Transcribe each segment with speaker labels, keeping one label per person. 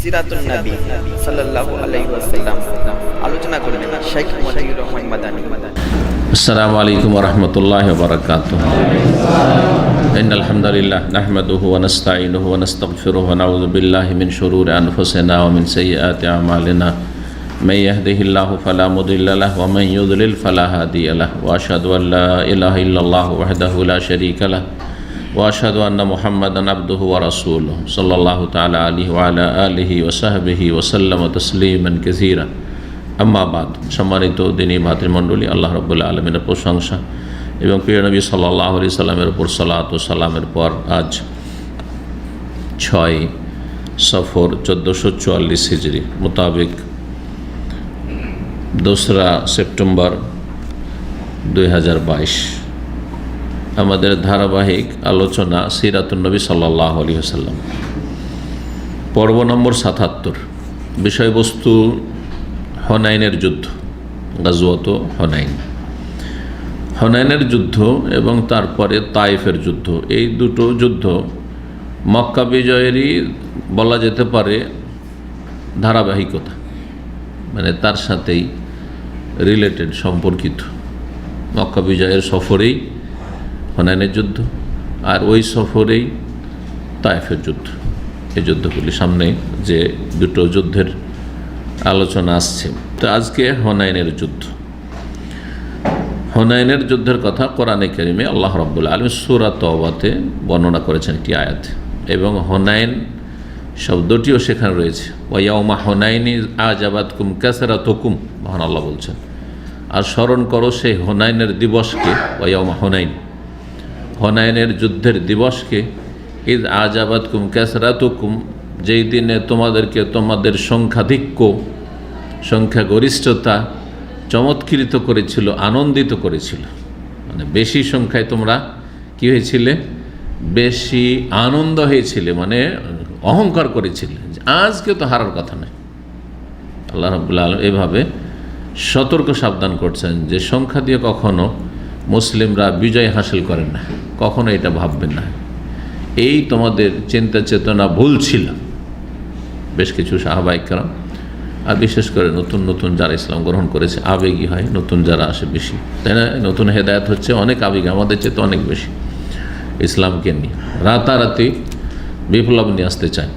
Speaker 1: সিরাতুন নবী সাল্লাল্লাহু আলাইহি ওয়াসাল্লাম আলোচনা করবেন শেখ মতিউর রহমান মাদানী।
Speaker 2: আসসালামু আলাইকুম ওয়া রাহমাতুল্লাহি ওয়া বারাকাতুহু। ইন্নাল হামদালিল্লাহ নাহমাদুহু ওয়া নাস্তাঈনুহু ওয়া নাস্তাগফিরুহু ওয়া নাউযু বিল্লাহি মিন শুরুরি আনফুসিনা ওয়া মিন সাইয়্যাতি আমালিনা। মান ইয়াহদিহিল্লাহু ফালা মুদিল্লা লাহু ওয়া মান ইউদ্লিল ফালা হাদিয়া লাহু। ওয়া আশহাদু আল লা ইলাহা ইল্লাল্লাহু ওয়াহদাহু লা শারীকা লাহু ওয়া আশহাদু আন্না মুহাম্মাদান আবদুহু ওয়া রাসূলুহু সাল্লাল্লাহু তাআলা আলাইহি ওয়া আলা আলিহি ওয়া সাহবিহি ওয়া সাল্লামা তাসলিমান কাসীরা। আম্মা বাদ। সম্মানিত দিনী ভাতৃমণ্ডলী, আল্লাহ রাব্বুল আলামিনের প্রশংসা এবং প্রিয় নবী সাল্লাল্লাহু আলাইহি সাল্লামের উপর সালাত ও সালামের পর আজ 6 সফর 1444 হিজরি মোতাবেক 2 সেপ্টেম্বর 2022 আমাদের ধারাবাহিক আলোচনা সিরাতুন নবী সাল্লাল্লাহু আলাইহি ওয়াসাল্লাম, পর্ব নম্বর 77। বিষয়বস্তু হুনাইনের যুদ্ধ, গাজওয়াত হুনাইন। হুনাইনের যুদ্ধ এবং তারপরে তায়েফের যুদ্ধ, এই দুটো যুদ্ধ মক্কা বিজয়েরই বলা যেতে পারে ধারাবাহিকতা, মানে তার সাথেই রিলেটেড, সম্পর্কিত। মক্কা বিজয়ের সফরেই হুনাইনের যুদ্ধ, আর ওই সফরেই তায়েফের যুদ্ধ। এই যুদ্ধগুলি সামনে যে দুটো যুদ্ধের আলোচনা আসছে। তো আজকে হুনাইনের যুদ্ধ। হুনাইনের যুদ্ধের কথা কোরআনে কারিমে আল্লাহ রাব্বুল আলামিন সূরা তাওবাতে বর্ণনা করেছেন একটি আয়াত, এবং হুনাইন শব্দটিও সেখানে রয়েছে। ওয়া ইয়াউমা হুনাইনি আজাবাতকুম কাসরাতুকুম, মহান আল্লাহ বলছেন, আর স্মরণ করো সেই হুনাইনের দিবসকে। ওয়া ইয়াউমা হুনাইন, হুনাইনের যুদ্ধের দিবসকে। ইদ আজাবাতকুম কাসরাতুকুম, যেই দিনে তোমাদেরকে তোমাদের সংখ্যাগরিষ্ঠতা চমৎকৃত করেছিল, আনন্দিত করেছিল। মানে বেশি সংখ্যায় তোমরা কি হয়েছিলে? বেশি আনন্দ হয়েছিলে, মানে অহংকার করেছিলে। আজকে তো হারার কথা নয়। আল্লাহ রাব্বুল আলামিন এভাবে সতর্ক সাবধান করছেন যে সংখ্যা দিয়ে কখনো মুসলিমরা বিজয় হাসিল করেন না, কখনো এটা ভাববেন না। এই তোমাদের চিন্তা চেতনা ভুল ছিল। বেশ কিছু সাহাবায়ে কেরাম, আর বিশেষ করে নতুন নতুন যারা ইসলাম গ্রহণ করেছে, আবেগী হয় নতুন যারা আসে বেশি, তাই না? নতুন হেদায়েত হচ্ছে অনেক আবেগী, আমাদের চেয়ে তো অনেক বেশি। ইসলামকে নিয়ে রাতারাতি বিপ্লব নিয়ে আসতে চায়।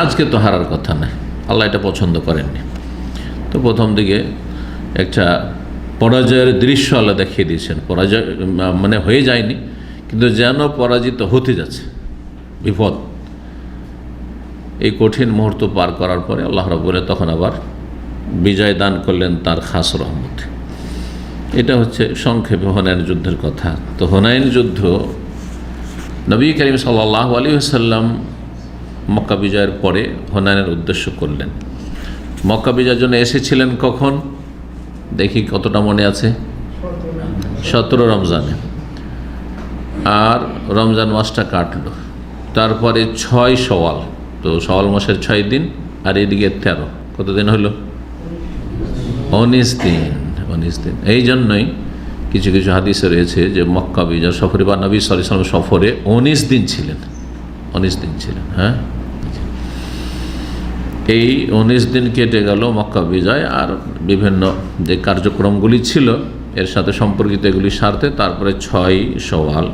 Speaker 2: আজকে তো হারার কথা না, আল্লাহ এটা পছন্দ করেননি। তো প্রথম দিকে একটা পরাজয়ের দৃশ্য আল্লাহ দেখিয়ে দিয়েছেন। পরাজয় মানে হয়ে যায়নি, কিন্তু যেন পরাজিত হতে যাচ্ছে, বিপদ। এই কঠিন মুহূর্ত পার করার পরে আল্লাহ রাব্বুল আলামিন তখন আবার বিজয় দান করলেন তার খাস রহমত। এটা হচ্ছে সংক্ষেপে হুনাইন যুদ্ধের কথা। তো হুনাইন যুদ্ধ নবী করিম সাল্লাল্লাহু আলাইহি ওয়াসাল্লাম মক্কা বিজয়ের পরে হুনাইনের উদ্দেশ্য করলেন। মক্কা বিজয়ের জন্য এসেছিলেন কখন দেখি, কতটা মনে আছে? 17 রমজানে। আর রমজান মাসটা কাটলো, তারপরে 6 শওয়াল। তো শওয়াল মাসের 6 দিন, আর এদিকে 13, কতদিন হলো? 19 দিন। 19 দিন। এই জন্যই কিছু কিছু হাদিসে রয়েছে যে মক্কা বিজয় সফরে বা নবী সাল্লাল্লাহু আলাইহি ওয়াসাল্লাম সফরে 19 দিন ছিলেন। 19 দিন ছিলেন। হ্যাঁ, এই 19 দিন কেটে গেল মক্কা বিজয়, আর বিভিন্ন যে কার্যক্রমগুলি ছিল এর সাথে সম্পর্কিত এগুলি সারতে তারপরে 6 শওয়াল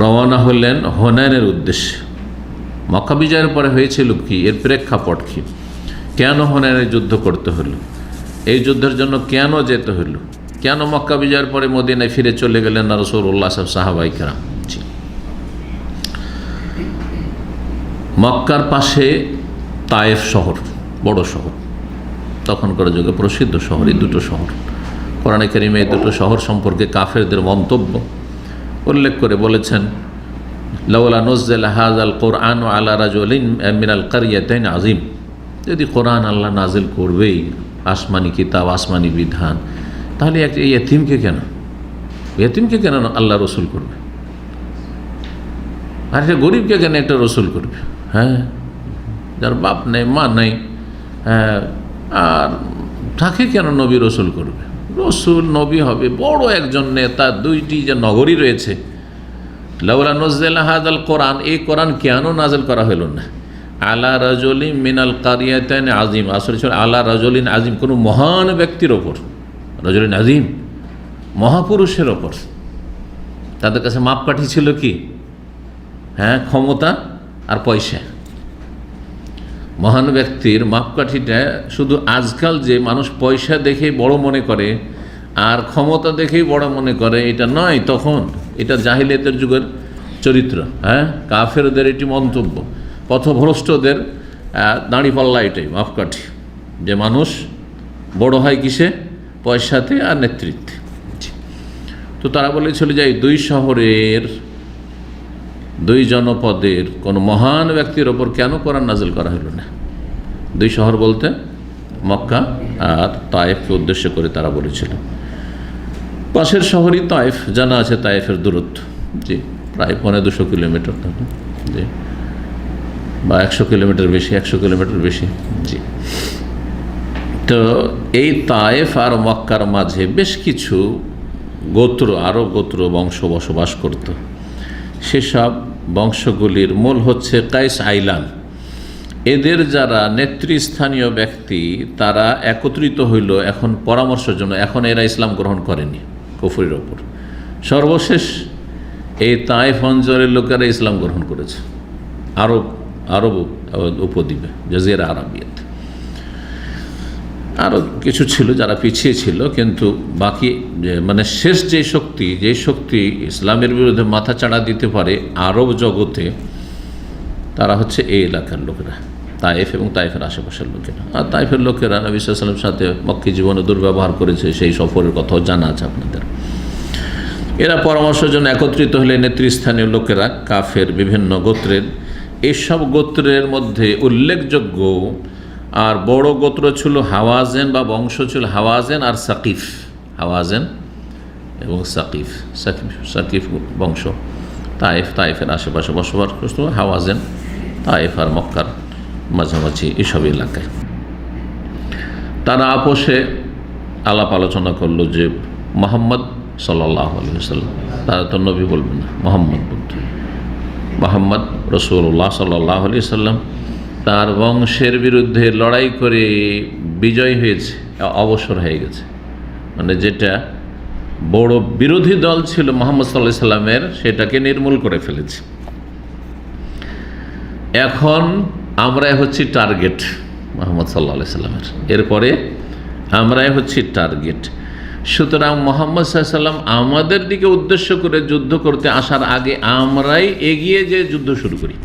Speaker 2: রওনা হলেন হুনাইনের উদ্দেশ্যে। মক্কা বিজয়ের পরে হয়েছিল কি, এর প্রেক্ষাপট কি, কেন হুনাইনের যুদ্ধ করতে হলো, এই যুদ্ধের জন্য কেন যেতে হলো, কেন মক্কা বিজয়ের পরে মদিনায় ফিরে চলে গেলেন না রাসূলুল্লাহ সাহাবায়ে কেরাম? মক্কার পাশে তায়েফ শহর, বড় শহর, তখনকার যুগে প্রসিদ্ধ শহর। এই দুটো শহর কোরআনে কারিমে এই দুটো শহর সম্পর্কে কাফেরদের মন্তব্য উল্লেখ করে বলেছেন, লাউলা নুজ্জিলা হাযাল কুরআন আলা রাজুলিন মিনাল কারইয়াতাইন আযীম। যদি কোরআন আল্লাহ নাজিল করবেই, আসমানি কিতাব, আসমানি বিধান, তাহলে একটা ইয়েতিমকে কেন আল্লাহ রসুল করবে? আর একটা গরিবকে কেন একটা রসুল করবে? হ্যাঁ, যার বাপ নেই, মা নেই, আর তাকে কেন নবী রসুল করবে? রসুল নবী হবে বড় একজন নেতা, 2টি যে নগরী রয়েছে লাউলা নুজ্জিলা হাযাল কোরআন, এই কোরআন কেন নাযিল করা হলো না আলা রাজুলিন মিনাল কারিয়াতাইন আযীম, আসলে ছিল আলা রাজুলিন আযীম, কোনো মহান ব্যক্তির ওপর, রাজুলিন আযীম, মহাপুরুষের ওপর। তাদের কাছে মাপকাঠি ছিল কি? হ্যাঁ, ক্ষমতা আর পয়সা। মহান ব্যক্তির মাপকাঠিটা শুধু আজকাল যে মানুষ পয়সা দেখেই বড় মনে করে আর ক্ষমতা দেখেই বড় মনে করে এটা নয়, তখন এটা জাহিলিয়াতের যুগের চরিত্র। হ্যাঁ, কাফেরদের এটি মন্তব্য, পথভ্রষ্টদের দাঁড়িপাল্লা এটাই মাপকাঠি, যে মানুষ বড় হয় কিসে? পয়সাতে আর নেতৃত্বে। তো তারা বলেছিল যে এই দুই শহরের, দুই জনপদের কোন মহান ব্যক্তির ওপর কেন কোরআন নাযিল করা হলো না? দুই শহর বলতে মক্কা আর তায়েফকে উদ্দেশ্য করে তারা বলেছিল। পাশের শহরই তায়েফ, জানা আছে তায়েফের দূরত্ব, জি প্রায় 250 কিলোমিটার, জি বা 100 কিলোমিটার বেশি, 100 কিলোমিটার বেশি, জি। তো এই তায়েফ আর মক্কার মাঝে বেশ কিছু গোত্র, আরও গোত্র বংশ বসবাস করত। সেসব বংশগুলির মূল হচ্ছে কাইস আইলান। এদের যারা নেতৃস্থানীয় ব্যক্তি তারা একত্রিত হইল এখন পরামর্শের জন্য। এখন এরা ইসলাম গ্রহণ করেনি, কুফরের ওপর। সর্বশেষ এই তায়েফ অঞ্চলের লোকেরা ইসলাম গ্রহণ করেছে আরব উপদ্বীপে, জাজিরা আরাবিয়াতে। আরও কিছু ছিল যারা পিছিয়ে ছিল, কিন্তু বাকি মানে শেষ যে শক্তি ইসলামের বিরুদ্ধে মাথা চাড়া দিতে পারে আরব জগতে, তারা হচ্ছে এই এলাকার লোকেরা, তায়েফ এবং তায়েফের আশেপাশের লোকেরা। আর তায়েফের লোকেরা নবী সাল্লাল্লাহু আলাইহি ওয়াসাল্লামের সাথে মক্কি জীবনে দুর্ব্যবহার করেছে, সেই সফরের কথাও জানা আছে আপনাদের। এরা পরামর্শের জন্য একত্রিত হলে নেতৃস্থানীয় লোকেরা কাফের বিভিন্ন গোত্রের, এইসব গোত্রের মধ্যে উল্লেখযোগ্য আর বড় গোত্র ছিল হাওয়াজেন, বা বংশ ছিল হাওয়াজেন আর সাকিফ। হাওয়াজেন এবং সাকিফ বংশ তায়েফের আশেপাশে বসবাস করত। হাওয়াজেন তায়েফ আর মক্কার মাঝামাঝি এসব এলাকায়। তারা আপোষে আলাপ আলোচনা করলো যে মুহাম্মদ সাল্লাল্লাহু আলাইহি ওয়াসাল্লাম, তারা তো নবী বলবেন না, মুহাম্মদ বলতে, মুহাম্মদ রাসূলুল্লাহ সাল্লাল্লাহু আলাইহি ওয়াসাল্লাম তার বংশের বিরুদ্ধে লড়াই করে বিজয় হয়েছে, অবসর হয়ে গেছে। মানে যেটা বড় বিরোধী দল ছিল মুহাম্মদ সাল্লাল্লাহু আলাইহি সাল্লামের, সেটাকে নির্মূল করে ফেলেছে। এখন আমরাই হচ্ছি টার্গেট মুহাম্মদ সাল্লাল্লাহু আলাইহি সাল্লামের, এরপরে আমরাই হচ্ছি টার্গেট। সুতরাং মুহাম্মদ সাল্লাল্লাহু আলাইহি সাল্লাম আমাদের দিকে উদ্দেশ্য করে যুদ্ধ করতে আসার আগে আমরাই এগিয়ে যে যুদ্ধ শুরু করি,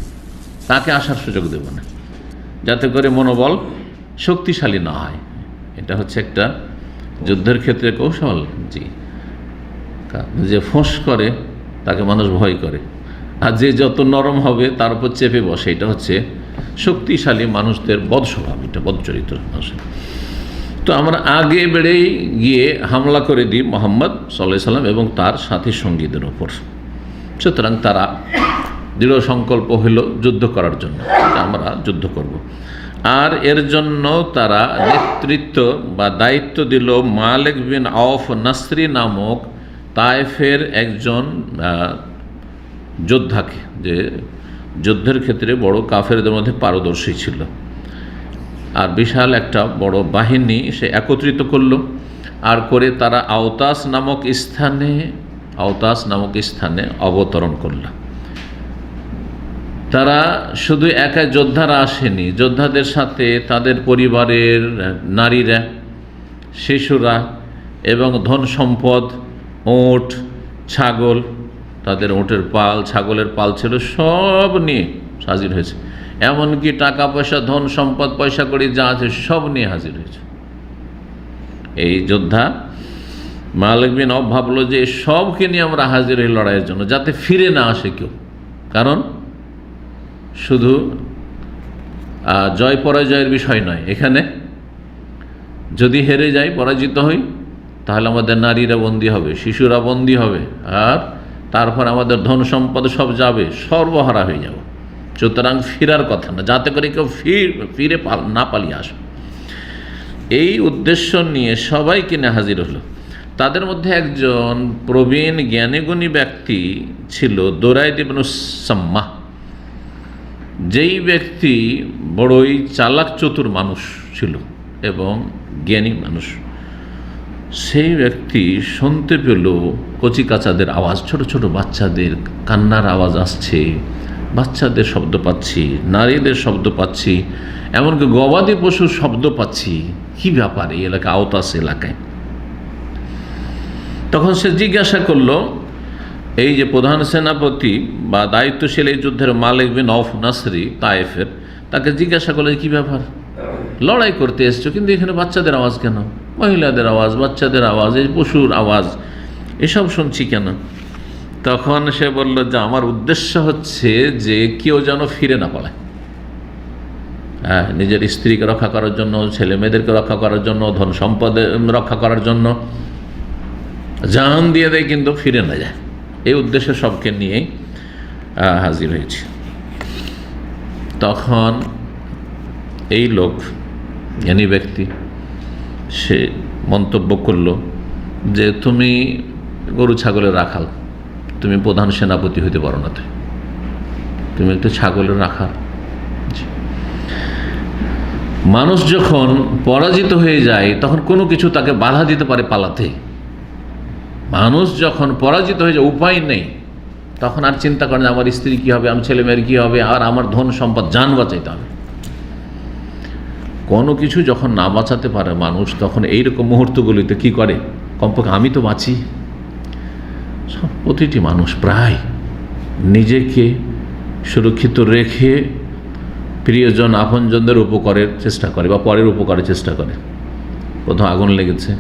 Speaker 2: তাকে আসার সুযোগ দেব না, যাতে করে মনোবল শক্তিশালী না হয়। এটা হচ্ছে একটা যুদ্ধের ক্ষেত্রে কৌশল, জি। যে ফোঁস করে তাকে মানুষ ভয় করে, আর যে যত নরম হবে তার উপর চেপে বসে, এটা হচ্ছে শক্তিশালী মানুষদের বদ স্বভাব, এটা বদ চরিত্র মানুষের। তো আমরা আগে বেড়েই গিয়ে হামলা করে দিই মুহাম্মদ সাল্লাল্লাহু আলাইহি সাল্লাম এবং তার সাথী সঙ্গীদের ওপর। সুতরাং তারা দৃঢ় সংকল্প হলো যুদ্ধ করার জন্য, আমরা যুদ্ধ করব। আর এর জন্য তারা নেতৃত্ব বা দায়িত্ব দিল মালিক বিন আওফ নাসরি নামক তায়েফের একজন যোদ্ধাকে, যে যুদ্ধের ক্ষেত্রে বড় কাফেরদের মধ্যে পারদর্শী ছিল। আর বিশাল একটা বড় বাহিনী সে একত্রিত করলো, আর করে তারা আওতাস নামক স্থানে অবতরণ করল। তারা শুধু একা যোদ্ধারা আসেনি, যোদ্ধাদের সাথে তাদের পরিবারের নারীরা, শিশুরা এবং ধন সম্পদ, ওট, ছাগল, তাদের ওটের পাল, ছাগলের পাল ছিল, সব নিয়ে হাজির হয়েছে। এমনকি টাকা পয়সা, ধন সম্পদ, পয়সা কড়ি যা আছে সব নিয়ে হাজির হয়েছে। এই যোদ্ধা মালিক বিন আওফ ভাবলো যে সবকে নিয়ে আমরা হাজির হই লড়াইয়ের জন্য, যাতে ফিরে না আসে কেউ। কারণ শুধু জয় পরাজয়ের বিষয় নয়, এখানে যদি হেরে যাই, পরাজিত হই, তাহলে আমাদের নারীরা বন্দী হবে, শিশুরা বন্দী হবে, আর তারপর আমাদের ধন সম্পদ সব যাবে, সর্বহারা হয়ে যাব। সুতরাং ফিরার কথা না, যাতে করে কেউ ফিরে না পালিয়ে আসে। এই উদ্দেশ্য নিয়ে সবাই কিনে হাজির হলো। তাদের মধ্যে একজন প্রবীণ জ্ঞানীগুণী ব্যক্তি ছিল দুরাইদ ইবনে সাম্মাহ, যেই ব্যক্তি বড়ই চালাক চতুর মানুষ ছিল এবং জ্ঞানী মানুষ। সেই ব্যক্তি শুনতে পেল কচিকাচাদের আওয়াজ, ছোট ছোট বাচ্চাদের কান্নার আওয়াজ আসছে, বাচ্চাদের শব্দ পাচ্ছি, নারীদের শব্দ পাচ্ছি, এমনকি গবাদি পশুর শব্দ পাচ্ছি। কি ব্যাপার এই এলাকা, আওতাস এলাকায়? তখন সে জিজ্ঞাসা করলো, এই যে প্রধান সেনাপতি বা দায়িত্বশীল এই যুদ্ধের মালিক বিন আউফ নাসরি তায়েফের, তাকে জিজ্ঞাসা করলো কী ব্যাপার, লড়াই করতে এসছো কিন্তু এখানে বাচ্চাদের আওয়াজ কেন, মহিলাদের আওয়াজ, বাচ্চাদের আওয়াজ, এই পশুর আওয়াজ, এসব শুনছি কেন? তখন সে বলল যে আমার উদ্দেশ্য হচ্ছে যে কেউ যেন ফিরে না পালায়। হ্যাঁ, নিজের স্ত্রীকে রক্ষা করার জন্য, ছেলে মেয়েদেরকে রক্ষা করার জন্য, ধন সম্পদ রক্ষা করার জন্য জান দিয়ে দেয় কিন্তু ফিরে না যায়, এই উদ্দেশ্যে সবকে নিয়েই হাজির হয়েছে। তখন এই লোক, জ্ঞানী ব্যক্তি, সে মন্তব্য করল যে তুমি গরু ছাগলের রাখাল, তুমি প্রধান সেনাপতি হইতে পারো না, তুমি একটা ছাগলের রাখাল। মানুষ যখন পরাজিত হয়ে যায় তখন কোনো কিছু তাকে বাধা দিতে পারে পালাতে। মানুষ যখন পরাজিত হয়ে যায়, উপায় নেই, তখন আর চিন্তা করেন আমার স্ত্রী কী হবে, আমার ছেলে মেয়ের কী হবে, আর আমার ধন সম্পদ জান বাঁচাইতে হবে। কোনো কিছু যখন না বাঁচাতে পারে মানুষ, তখন এইরকম মুহূর্তগুলিতে কি করে, কমপক্ষে আমি তো বাঁচি। প্রতিটি মানুষ প্রায় নিজেকে সুরক্ষিত রেখে প্রিয়জন আপনজনদের উপকারের চেষ্টা করে বা পরের উপকারের চেষ্টা করে। কোথাও আগুন লেগেছে,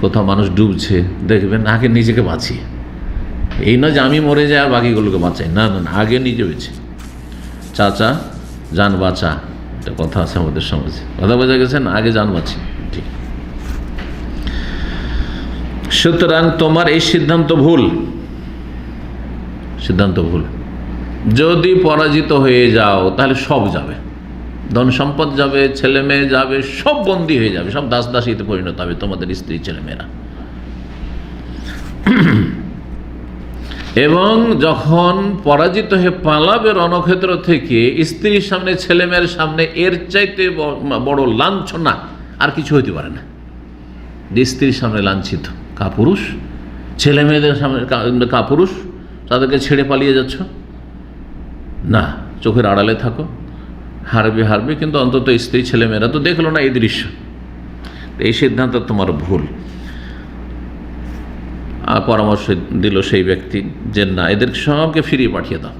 Speaker 2: কোথাও মানুষ ডুবছে, দেখবেন আগে নিজেকে বাঁচিয়ে, এই নয় যে আমি মরে যাই আর বাকিগুলোকে বাঁচাই, না না, আগে নিজে বেঁচে। চাচা যান বাঁচা, একটা কথা আছে আমাদের সমাজে, কথা বোঝা গেছে না, আগে যান বাঁচি। ঠিক, সুতরাং তোমার এই সিদ্ধান্ত ভুল, সিদ্ধান্ত ভুল। যদি পরাজিত হয়ে যাও তাহলে সব যাবে, ধন সম্পদ যাবে, ছেলে মেয়ে যাবে, সব বন্দী হয়ে যাবে, সব দাস দাসীতে পরিণত হবে তোমাদের স্ত্রী ছেলেমেয়েরা। এবং যখন পরাজিত হয়ে পালাবে রণক্ষেত্র থেকে, স্ত্রীর সামনে, ছেলেমেয়ের সামনে এর চাইতে বড় লাঞ্ছনা আর কিছু হইতে পারে না। যে স্ত্রীর সামনে লাঞ্ছিত, কাপুরুষ, ছেলে মেয়েদের সামনে কাপুরুষ, তাদেরকে ছেড়ে পালিয়ে যাচ্ছ, না, চোখের আড়ালে থাকো, হারবে হারবে, কিন্তু অন্তত স্ত্রী ছেলেমেয়েরা তো দেখলো না এই দৃশ্য। এই সিদ্ধান্ত তোমার ভুল। পরামর্শ দিল সেই ব্যক্তি যে না, এদের সবকে ফিরিয়ে পাঠিয়ে দাও,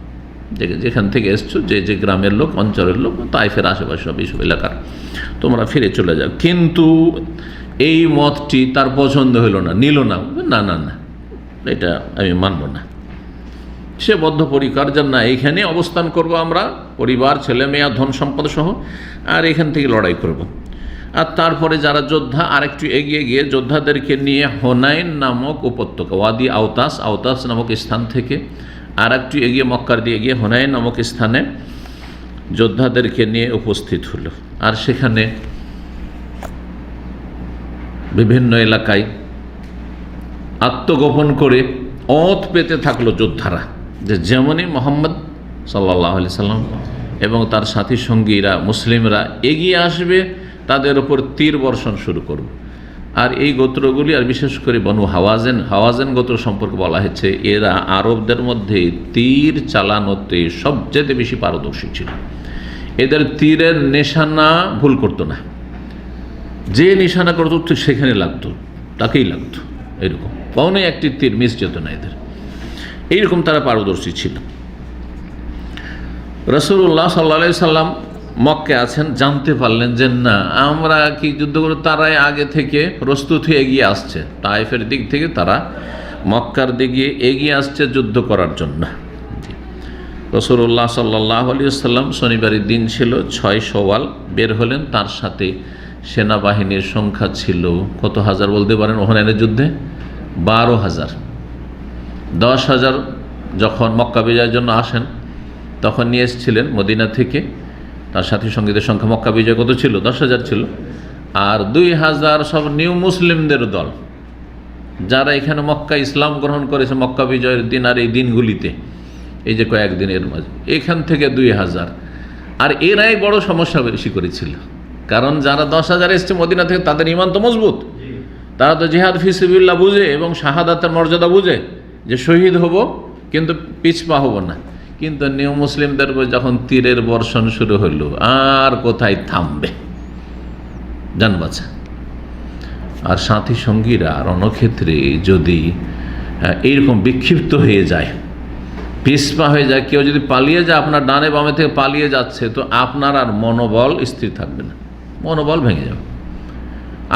Speaker 2: যেখান থেকে এসছো, যে যে গ্রামের লোক, অঞ্চলের লোক, তাইফের আশেপাশে সব এইসব এলাকার, তোমরা ফিরে চলে যাও। কিন্তু এই মতটি তার পছন্দ হলো না, নিল না, না না না, এটা আমি মানব না। সে বদ্ধপরিকর যে না, এইখানে অবস্থান করব আমরা, পরিবার, ছেলে মেয়ে, ধন সম্পদ সহ, আর এখান থেকে লড়াই করব। আর তারপরে যারা যোদ্ধা আর একটু এগিয়ে গিয়ে যোদ্ধাদেরকে নিয়ে হুনাইন নামক উপত্যকা, ওয়াদি আওতাস, আওতাস নামক স্থান থেকে আর একটু এগিয়ে, মক্কার দিয়ে গিয়ে হুনাইন নামক স্থানে যোদ্ধাদেরকে নিয়ে উপস্থিত হলো। আর সেখানে বিভিন্ন এলাকায় আত্মগোপন করে ওঁত পেতে থাকলো যোদ্ধারা, যে যেমনই মোহাম্মদ সাল্লাল্লাহু আলাইহি সাল্লাম এবং তার সাথী সঙ্গীরা, মুসলিমরা এগিয়ে আসবে, তাদের ওপর তীর বর্ষণ শুরু করবে। আর এই গোত্রগুলি, আর বিশেষ করে বনু হাওয়াজেন গোত্র সম্পর্কে বলা হয়েছে, এরা আরবদের মধ্যে তীর চালানোতে সবচেয়ে বেশি পারদর্শী ছিল। এদের তীরের নিশানা ভুল করতো না, যে নিশানা করতো ঠিক সেখানে লাগতো, তাকেই লাগতো, এরকম কখনো একটি তীর মিস যেত না এদের, এইরকম তারা পারদর্শী ছিল। রাসূলুল্লাহ সাল্লাল্লাহু আলাইহি সাল্লাম মক্কায় আছেন, জানতে পারলেন যে না, আমরা কি যুদ্ধ করে, তারাই আগে থেকে প্রস্তুত হয়ে এগিয়ে আসছে, তায়েফের দিক থেকে তারা মক্কার দিকে এগিয়ে আসছে যুদ্ধ করার জন্য। রাসূলুল্লাহ সাল্লাল্লাহু আলাইহি সাল্লাম, শনিবারের দিন ছিল 6 শওয়াল, বের হলেন। তার সাথে সেনাবাহিনীর সংখ্যা ছিল কত হাজার বলতে পারেন? হুনাইনের যুদ্ধে 12,000। 10,000 যখন মক্কা বিজয়ের জন্য আসেন তখন নিয়ে এসেছিলেন মদিনা থেকে। তার সাথী সঙ্গীদের সংখ্যা মক্কা বিজয় কত ছিল? 10,000 ছিল। আর 2,000 সব নিউ মুসলিমদের দল, যারা এখানে মক্কা ইসলাম গ্রহণ করেছে মক্কা বিজয়ের দিন আর এই দিনগুলিতে, এই যে কয়েকদিনের মাঝে, এখান থেকে 2000। আর এরাই বড় সমস্যা বেশি করেছিল, কারণ যারা 10,000 এসছে মদিনা থেকে তাদের ঈমান তো মজবুত, তারা তো জিহাদ ফি সাবিলিল্লাহ বুঝে এবং শাহাদাতের মর্যাদা বুঝে যে শহীদ হব কিন্তু পিছপা হব না। কিন্তু নিউ মুসলিমদের যখন তীরের বর্ষণ শুরু হলো, আর কোথায় থামবে, জান বাঁচা। আর সাথী সঙ্গীরা রণক্ষেত্রে যদি এইরকম বিক্ষিপ্ত হয়ে যায়, পিছপা হয়ে যায়, কেউ যদি পালিয়ে যায়, আপনার ডানে বামে থেকে পালিয়ে যাচ্ছে, তো আপনার আর মনোবল স্থির থাকবে না, মনোবল ভেঙে যাবে।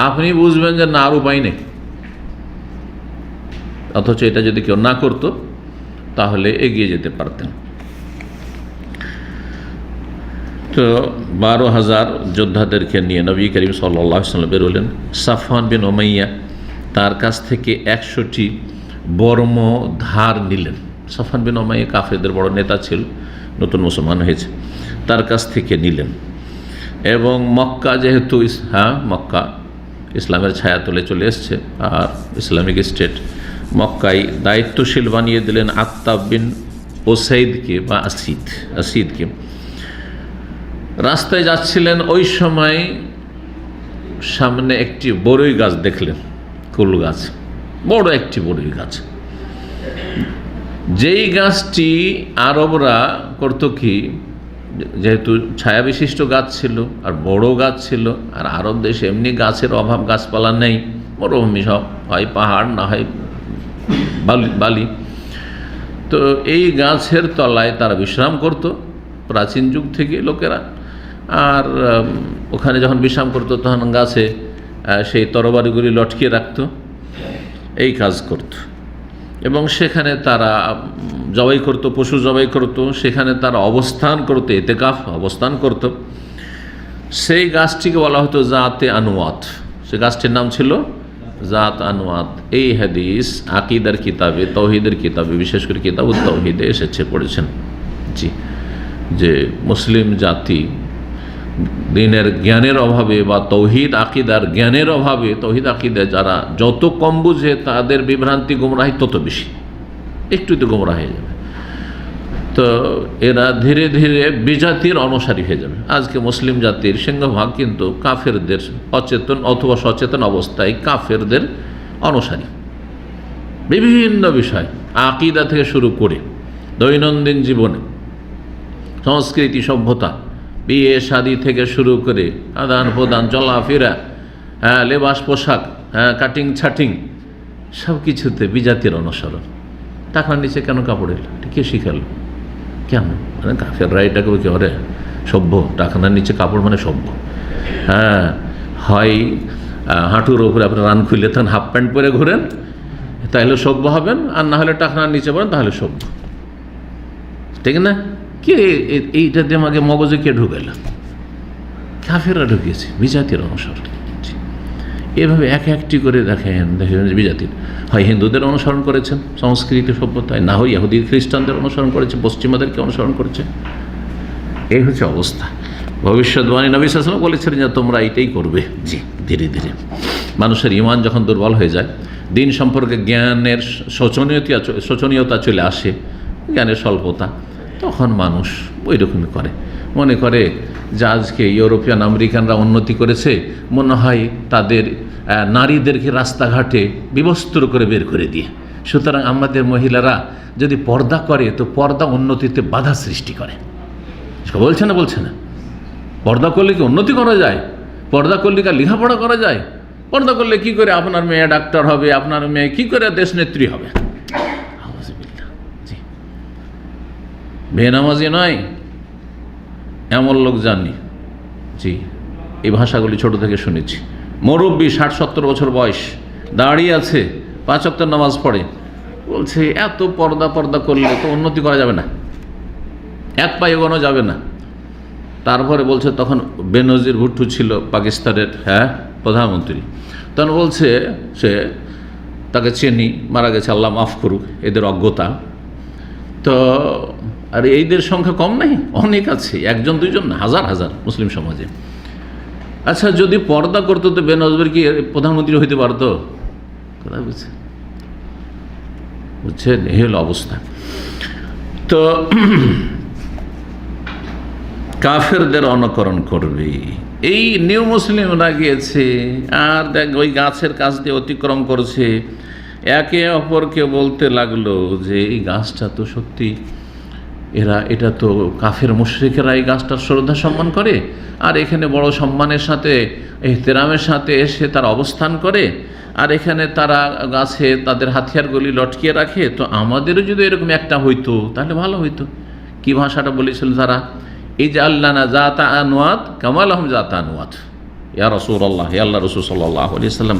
Speaker 2: আপনি বুঝবেন যে না, আর উপায় নেই। অথচ এটা যদি কেউ না করতো তাহলে এগিয়ে যেতে পারতেন। তো 12,000 যোদ্ধাদেরকে নিয়ে নবী করিম সাল্লাল্লাহু আলাইহি ওয়াসাল্লাম বেরোলেন। সাফওয়ান বিন উমাইয়া তার কাছ থেকে 100টি বর্ম ধার নিলেন। সাফওয়ান বিন উমাইয়া কাফেরদের বড় নেতা ছিল, নতুন মুসলমান হয়েছে, তার কাছ থেকে নিলেন। এবং মক্কা যেহেতু মক্কা ইসলামের ছায়া তলে চলে এসছে আর ইসলামিক স্টেট, মক্কায় দায়িত্বশীল বানিয়ে দিলেন আত্তাব বিন ওসাইদকে বা আসিদকে। রাস্তায় যাচ্ছিলেন, ওই সময় সামনে একটি বড়ই গাছ দেখলেন, কুল গাছ, বড় একটি বড়ই গাছ। যেই গাছটি আরবরা করত কি, যেহেতু ছায়া বিশিষ্ট গাছ ছিল আর বড় গাছ ছিল, আর আরব দেশে এমনি গাছের অভাব, গাছপালা নেই, মরুভূমি সব, হয় পাহাড় না হয় বালি। তো এই গাছের তলায় তারা বিশ্রাম করত প্রাচীন যুগ থেকে লোকেরা। আর ওখানে যখন বিশ্রাম করতো তখন গাছে সেই তরবারিগুলি লটকিয়ে রাখত, এই কাজ করত। এবং সেখানে তারা জবাই করত, পশু জবাই করত, সেখানে তারা অবস্থান করতো, এতেকাফ অবস্থান করত। সেই গাছটিকে বলা হতো জাতে আনুয়াত, সে গাছটির নাম ছিল জাত আনুয়াত। এই হাদিস আকিদার কিতাবে, তৌহিদের কিতাবে, বিশেষ করে কিতাবুত তৌহিদে এসেছে, পড়েছেন জি, যে মুসলিম জাতি দিনের জ্ঞানের অভাবে বা তৌহিদ আকিদার জ্ঞানের অভাবে, তৌহিদ আকিদা যারা যত কম বুঝে তাদের বিভ্রান্তি গুমরাহি তত বেশি, একটু তো গুমরাহ হয়ে যাবে। তো এরা ধীরে ধীরে বিজাতির অনুসারী হয়ে যাবে। আজকে মুসলিম জাতির সিংহভাগ কিন্তু কাফেরদের অচেতন অথবা সচেতন অবস্থায় কাফেরদের অনুসারী। বিভিন্ন বিষয়, আকিদা থেকে শুরু করে দৈনন্দিন জীবনে, সংস্কৃতি সভ্যতা, বিয়ে শাদি থেকে শুরু করে আদান প্রদান, চলাফেরা, লেবাস পোশাক, কাটিং ছাটিং, সব কিছুতে বিজাতির অনুসরণ। টাকার নিচে কেন কাপড় এলো, কে শিখালো, কেন? মানে কাফেররা এটাকে কি করে সভ্য, টাকার নিচে কাপড় মানে সভ্য। হয় হাঁটুর ওপরে আপনি রান খুলে তখন হাফ প্যান্ট পরে ঘুরেন, তাহলে সভ্য হবেন, আর না হলে টাকার নিচে পড়েন, তাহলে সভ্য, ঠিক না? কে এইটা দিয়ে আমাকে মগজে কে ঢুকাইল? কাফেররা ঢুকিয়েছে, বিজাতির অনুসরণ। এভাবে এক একটি করে দেখেন বিজাতির, হয় হিন্দুদের অনুসরণ করেছেন সংস্কৃতি সভ্যতায়, না হয় ইহুদি খ্রিস্টানদের অনুসরণ করেছে, পশ্চিমাদেরকে অনুসরণ করেছে। এই হচ্ছে অবস্থা। ভবিষ্যৎবাণী নবী সাল্লাল্লাহু আলাইহি ওয়াসাল্লাম বলেছেন যে তোমরা এইটাই করবে। জি, ধীরে ধীরে মানুষের ঈমান যখন দুর্বল হয়ে যায়, দিন সম্পর্কে জ্ঞানের শোচনীয়তা চলে আসে, জ্ঞানের স্বল্পতা, তখন মানুষ ওই রকমই করে, মনে করে যে আজকে ইউরোপিয়ান আমেরিকানরা উন্নতি করেছে, মনে হয় তাদের নারীদেরকে রাস্তাঘাটে বিবস্ত্র করে বের করে দিয়ে, সুতরাং আমাদের মহিলারা যদি পর্দা করে তো পর্দা উন্নতিতে বাধা সৃষ্টি করে। বলছে না, বলছে না? পর্দা করলে কি উন্নতি করা যায়? পর্দা করলে কি লেখাপড়া করা যায়? পর্দা করলে কি করে আপনার মেয়ে ডাক্তার হবে, আপনার মেয়ে কি করে দেশ নেত্রী হবে? জি, বেনামাজি নয় এমন লোক জানি। জি, এই ভাষাগুলি ছোট থেকে শুনেছি। মুরব্বী 60-70 বছর বয়স, দাঁড়িয়ে আছে, 5 ওয়াক্ত নামাজ পড়ে, বলছে এত পর্দা করলে তো উন্নতি করা যাবে না, এক পায়ে এগোনো যাবে না। তারপরে বলছে, তখন বেনজির ভুট্টো ছিল পাকিস্তানের প্রধানমন্ত্রী, তখন বলছে সে, তাকে চেনি, মারা গেছে, আল্লাহ মাফ করুক এদের অজ্ঞতা। তো আর এইদের সংখ্যা কম নাই, অনেক আছে, 1-2 না, হাজার মুসলিম সমাজে। আচ্ছা, যদি পর্দা করতো তো বেনজির কি প্রধানমন্ত্রী হইতে পারতো? কথা বুঝছে? বুঝছেন, এই হলো অবস্থা। তো কাফেরদের অনুকরণ করবে, এই নিউ মুসলিমরা গিয়েছে আর দেখ ওই গাছের কাছ দিয়ে অতিক্রম করছে, একে অপরকে বলতে লাগলো যে এই গাছটা তো সত্যি এটা তো কাফের মুশরিকেরা এই গাছটার শ্রদ্ধা সম্মান করে, আর এখানে বড় সম্মানের সাথে ইহতিরামের সাথে এসে তারা অবস্থান করে, আর এখানে তারা গাছে তাদের হাতিয়ারগুলি লটকিয়ে রাখে, তো আমাদেরও যদি এরকম একটা হইতো তাহলে ভালো হইতো। কি ভাষাটা বলেছিল তারা? এই যে আল্লাহ না জাতা আনোয়াত কামাল আহম জাতা আনোয়াত, ইয়া রাসূলুল্লাহ, ইয়া আল্লাহ রাসূল সাল্লাল্লাহু আলাইহি সাল্লাম,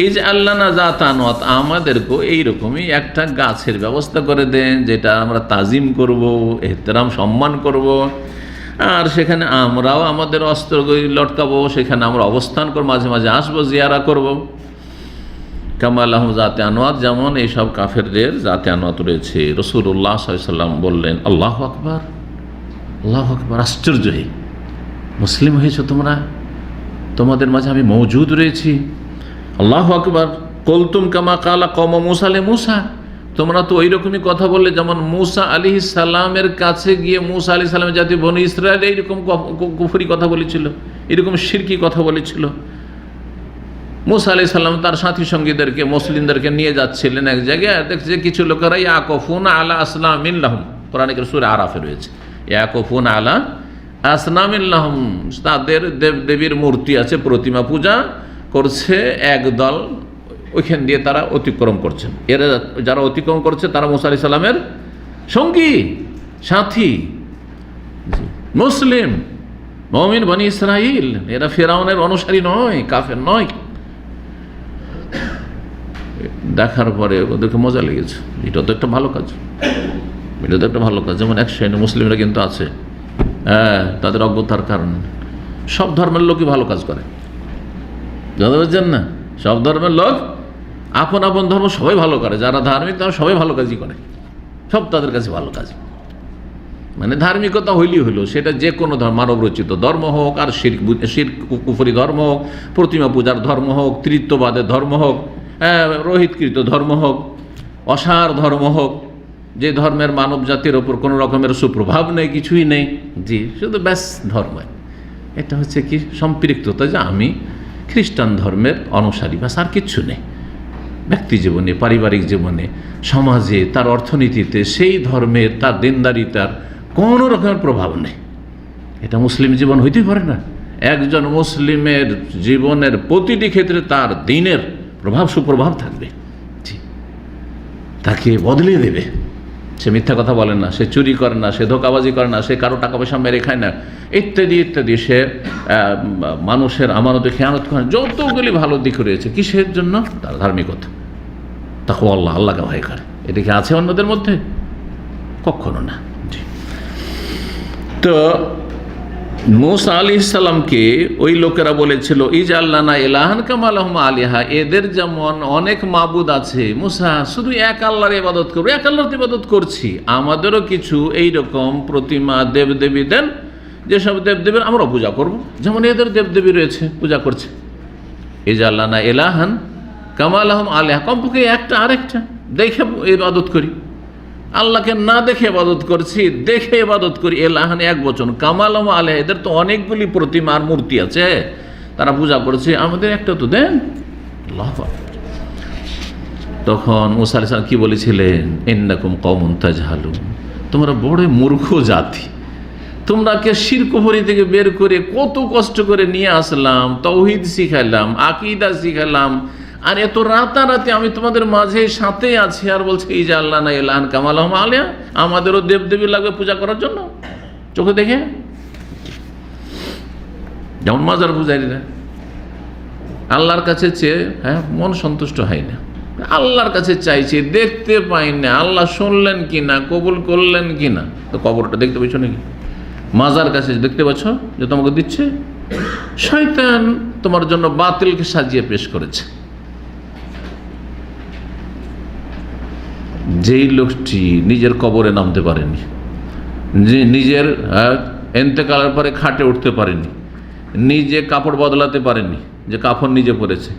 Speaker 2: এই যে আল্লাহ না জাতা আনোয়াত, আমাদেরকেও এইরকমই একটা গাছের ব্যবস্থা করে দেন যেটা আমরা তাজিম করব, এহতেরাম সম্মান করব, আর সেখানে আমরাও আমাদের অস্ত্রগুলি লটকাবো, সেখানে আমরা অবস্থান করব, মাঝে মাঝে আসবো, জিয়ারা করব। কামাল আহম জাতে আনোয়াত, যেমন এইসব কাফেরদের জাতে আনোয়াত রয়েছে। রাসূলুল্লাহ সাল্লাল্লাহু আলাইহি সাল্লাম বললেন, আল্লাহু আকবার, আল্লাহু আকবার, আশ্চর্য হে মুসলিম হয়েছো তোমরা, তোমাদের মাঝে আমি মওজুদ রয়েছি। আল্লাহু আকবার। কুলতুম কামা কালা কওম মূসা আলাইহি মূসা, তোমরা তো ওই রকমই কথা বললে যেমন মূসা আলাইহিস সালামের কাছে গিয়ে মূসা আলাইহিস সালামের জাতি বনি ইসরায়েল এইরকম কুফরি কথা বলেছিল, এরকম শিরকি কথা বলেছিল। মূসা আলাইহিস সালাম তার সাথী সঙ্গীদেরকে, মুসলিমদেরকে নিয়ে যাচ্ছিলেন এক জায়গায়, দেখছে কিছু লোকেরা ইয়াকুফুন আলা আসনামিন লাহুম, কোরআনে সূরা আরাফে রয়েছে, ইয়াকুফুন আলা আসনামিন লাহুম, তাদের দেবদেবীর মূর্তি আছে, প্রতিমা পূজা করছে একদল, ওইখান দিয়ে তারা অতিক্রম করছেন। এরা যারা অতিক্রম করছে তারা মূসা আলাইহিস সালামের সঙ্গী সাথী, মুসলিম মুমিন বনি ইসরাইল, এরা ফিরআউনের অনুসারী নয়, কাফের নয়। দেখার পরে ওদেরকে মজা লেগেছে, এটা তো একটা ভালো কাজ, এটা তো একটা ভালো কাজ। যেমন এক শ্রেণী মুসলিমরা কিন্তু আছে, হ্যাঁ, তাদের অজ্ঞতার কারণে সব ধর্মের লোকই ভালো কাজ করে, জানতে পারছেন না? সব ধর্মের লোক আপন আপন ধর্ম সবাই ভালো করে, যারা ধার্মিক তারা সবাই ভালো কাজই করে, সব তাদের কাছে ভালো কাজ। মানে ধার্মিকতা হইলেই হইল, সেটা যে কোনো ধর্ম, মানব রচিত ধর্ম হোক, আর শিরক কুফরি ধর্ম হোক, প্রতিমা পূজার ধর্ম হোক, তৃত্ববাদের ধর্ম হোক, রোহিতকৃত ধর্ম হোক, অসার ধর্ম হোক, যে ধর্মের মানব জাতির ওপর কোনো রকমের সুপ্রভাব নেই, কিছুই নেই, জি, শুধু ব্যাস ধর্ম। এটা হচ্ছে কি সম্পৃক্ততা, যে আমি খ্রিস্টান ধর্মের অনুসারী, ব্যাস, আর কিচ্ছু নেই। ব্যক্তি জীবনে, পারিবারিক জীবনে, সমাজে, তার অর্থনীতিতে সেই ধর্মের, তার দিনদারিতার কোনো রকমের প্রভাব নেই। এটা মুসলিম জীবন হইতেই পারে না। একজন মুসলিমের জীবনের প্রতিটি ক্ষেত্রে তার দিনের প্রভাব, সুপ্রভাব থাকবে, জি, তাকে বদলে দেবে। সে মিথ্যা কথা বলে না, সে চুরি করে না, সে ধোঁকাবাজি করে না, সে কারো টাকা পয়সা মেরে খায় না, ইত্যাদি ইত্যাদি। সে মানুষের আমানতে খেয়ানত করে না। যতগুলি ভালো দিক রয়েছে, কিসের জন্য? তার ধার্মিকতা, তাকওয়া, আল্লাহকে ভয় করে। এটা কি আছে অন্যদের মধ্যে? কখনো না। তো মূসা আলাইহিস সালামকে ওই লোকেরা বলেছিল, ইজআল্লানা ইলাহান কামা লাহুম আলিহা, এদের যেমন অনেক মাবুদ আছে, মূসা শুধু এক আল্লাহর ইবাদত করবে, এক আল্লাহর ইবাদত করছি, আমাদেরও কিছু এইরকম প্রতিমা দেবদেবী দেন, যেসব দেবদেবীর আমরা পূজা করব, যেমন এদের দেবদেবী রয়েছে, পূজা করছে। ইজআল্লানা ইলাহান কামা লাহুম আলিহা, কমপক্ষে একটা আরেকটা দেখে ইবাদত করি, আল্লাহকে না দেখে ইবাদত করছি, দেখে ইবাদত করি। এলাহান এক বচন, কামালাম আলে, এদের তো অনেকগুলি প্রতিমা আর মূর্তি আছে, তারা পূজা করছে, আমাদের একটা তো দেন। আল্লাহু আকবার। তখন মূসা আলাইহিস সালাম কি বলেছিলেন? ইন্নাকুম কওমুন তাজহালুন, তোমরা বড় মূর্খ জাতি, তোমরাকে শিরক কুফরি থেকে বের করে কত কষ্ট করে নিয়ে আসলাম, তাওহীদ শিখাইলাম, আকীদা শিখাইলাম, আর এত রাতারাতি আমি তোমাদের মাঝে সাথে আছি, আর বলছে এই যে আল্লাহ না ইলাহান কামা লাহুম আলিহা, আমাদেরও দেবদেবী লাগবে পূজা করার জন্য, চোখে দেখে। যেমন মাজার পূজারীরা আল্লাহর কাছে চেয়ে, হ্যাঁ, মন সন্তুষ্ট হয় না, আল্লাহর কাছে চাইছে, দেখতে পাই না আল্লাহ শুনলেন কি না, কবুল করলেন কি না। তো কবরটা দেখতে পাচ্ছ নাকি? মাজার কাছে দেখতে পাচ্ছ যে তোমাকে দিচ্ছে? শয়তান তোমার জন্য বাতিলকে সাজিয়ে পেশ করেছে। যেই লোকটি নিজের কবরে নামতে পারেনি, নিজের এন্তেকালের পরে খাটে উঠতে পারেনি, নিজে কাপড় বদলাতে পারেনি, যে কাপড় নিজে পরেছে,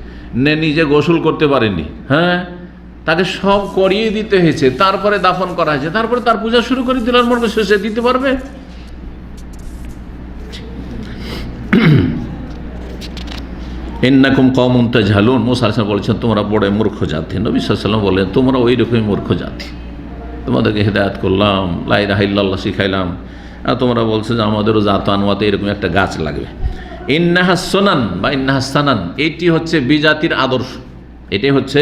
Speaker 2: নিজে গোসল করতে পারেনি, হ্যাঁ, তাকে সব করিয়ে দিতে হয়েছে, তারপরে দাফন করা হয়েছে, তারপরে তার পূজা শুরু করে দিল, মরবে, শেষে দিতে পারবে? ইন্নাকুম কওমুন তাজহালুন, মুসা আলাইহিস সালাম বলেছেন তোমরা বড় মূর্খ জাতি। নবী সাল্লাল্লাহু আলাইহি ওয়াসাল্লাম বলেন তোমরা ওই রকমই মূর্খ জাতি, তোমাদেরকে হেদায়েত করলাম, লা ইলাহা ইল্লাল্লাহ শিখাইলাম, আর তোমরা বলছো যে আমাদেরও জাত আনওয়াতে এরকম একটা গাছ লাগবে। ইন্নাহাস সুনান বা ইন্নাহাস সানান, এটি হচ্ছে বিজাতির আদর্শ, এটাই হচ্ছে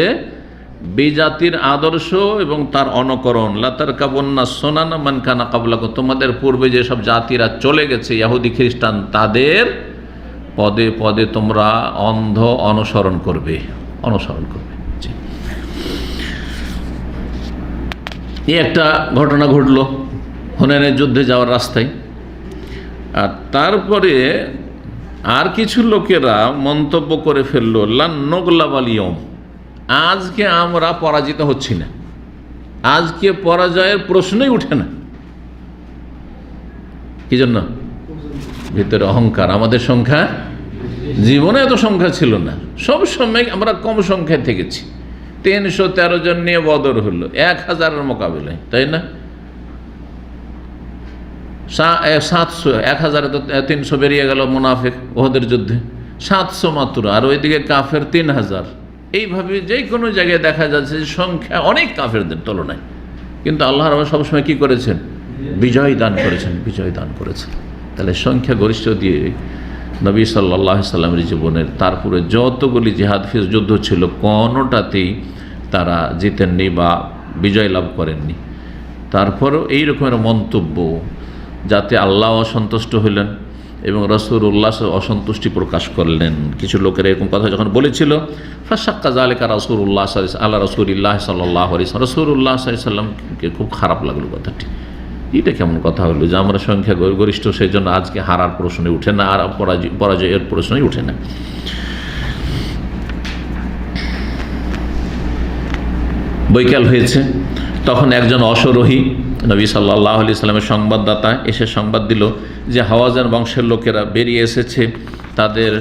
Speaker 2: বিজাতির আদর্শ এবং তার অনুকরণ। লা তারকাবুন্না সুনান মান কানা ক্বাবলাকুম, তোমাদের পূর্বে যেসব জাতিরা চলে গেছে ইহুদি খ্রিস্টান, তাদের পদে পদে তোমরা অন্ধ অনুসরণ করবে, অনুসরণ করবে। এই একটা ঘটনা ঘটলো হুনাইনের যুদ্ধে যাওয়ার রাস্তায়। আর তারপরে আর কিছু লোকেরা মন্তব্য করে ফেললো লান নগলাবাল ইয়ম, আজকে আমরা পরাজিত হচ্ছি না, আজকে পরাজয়ের প্রশ্নই উঠে না। কি জন্য? ভিতরে অহংকার, আমাদের সংখ্যা, জীবনে এত সংখ্যা ছিল না, সব সময় আমরা কম সংখ্যায় থেকেছি। 313 জন নিয়ে বদর হলো 1000-এর মোকাবিলায়, তাই না? 700, 1000-এ তো 300 বেরিয়ে গেল মুনাফিক ওহদের যুদ্ধে, 700 মাত্র, আর ওইদিকে কাফের 3000। এইভাবে যে কোনো জায়গায় দেখা যাচ্ছে যে সংখ্যা অনেক কাফেরদের তুলনায়, কিন্তু আল্লাহ রাব্বুল সবসময় কি করেছেন? বিজয় দান করেছেন, বিজয় দান করেছেন। তাহলে সংখ্যা গরিষ্ঠ দিয়ে নবী সাল্লাল্লাহু আলাইহি সাল্লামের জীবনের তারপরে যতগুলি জিহাদ ফিজ যুদ্ধ ছিল কোনোটাতেই তারা জিতেননি বা বিজয় লাভ করেননি। তারপরেও এই রকমের মন্তব্য, যাতে আল্লাহ অসন্তুষ্ট হইলেন এবং রাসূলুল্লাহ অসন্তুষ্টি প্রকাশ করলেন। কিছু লোকের এরকম কথা যখন বলেছিল, ফাশাক্কা যালিকা রাসূলুল্লাহ আলা রাসূলিল্লাহ সাল্লাল্লাহু আলাইহি ওয়াসাল্লাম, রাসূলুল্লাহ সাল্লাল্লাহু আলাইহি ওয়াসাল্লামকে খুব খারাপ লাগলো কথাটি। এটা কেমন কথা হলো যে আমরা সংখ্যা গরিষ্ঠ, সেই জন্য আজকে হারার প্রশ্নই উঠে না, আর পরাজয়ের প্রশ্নই উঠে না। বৈকাল হয়েছে, তখন একজন অশ্বারোহী নবী সাল্লাল্লাহু আলাইহি সাল্লামের সংবাদদাতা এসে সংবাদ দিল যে হাওয়াজান বংশের লোকেরা বেরিয়ে এসেছে, তাদের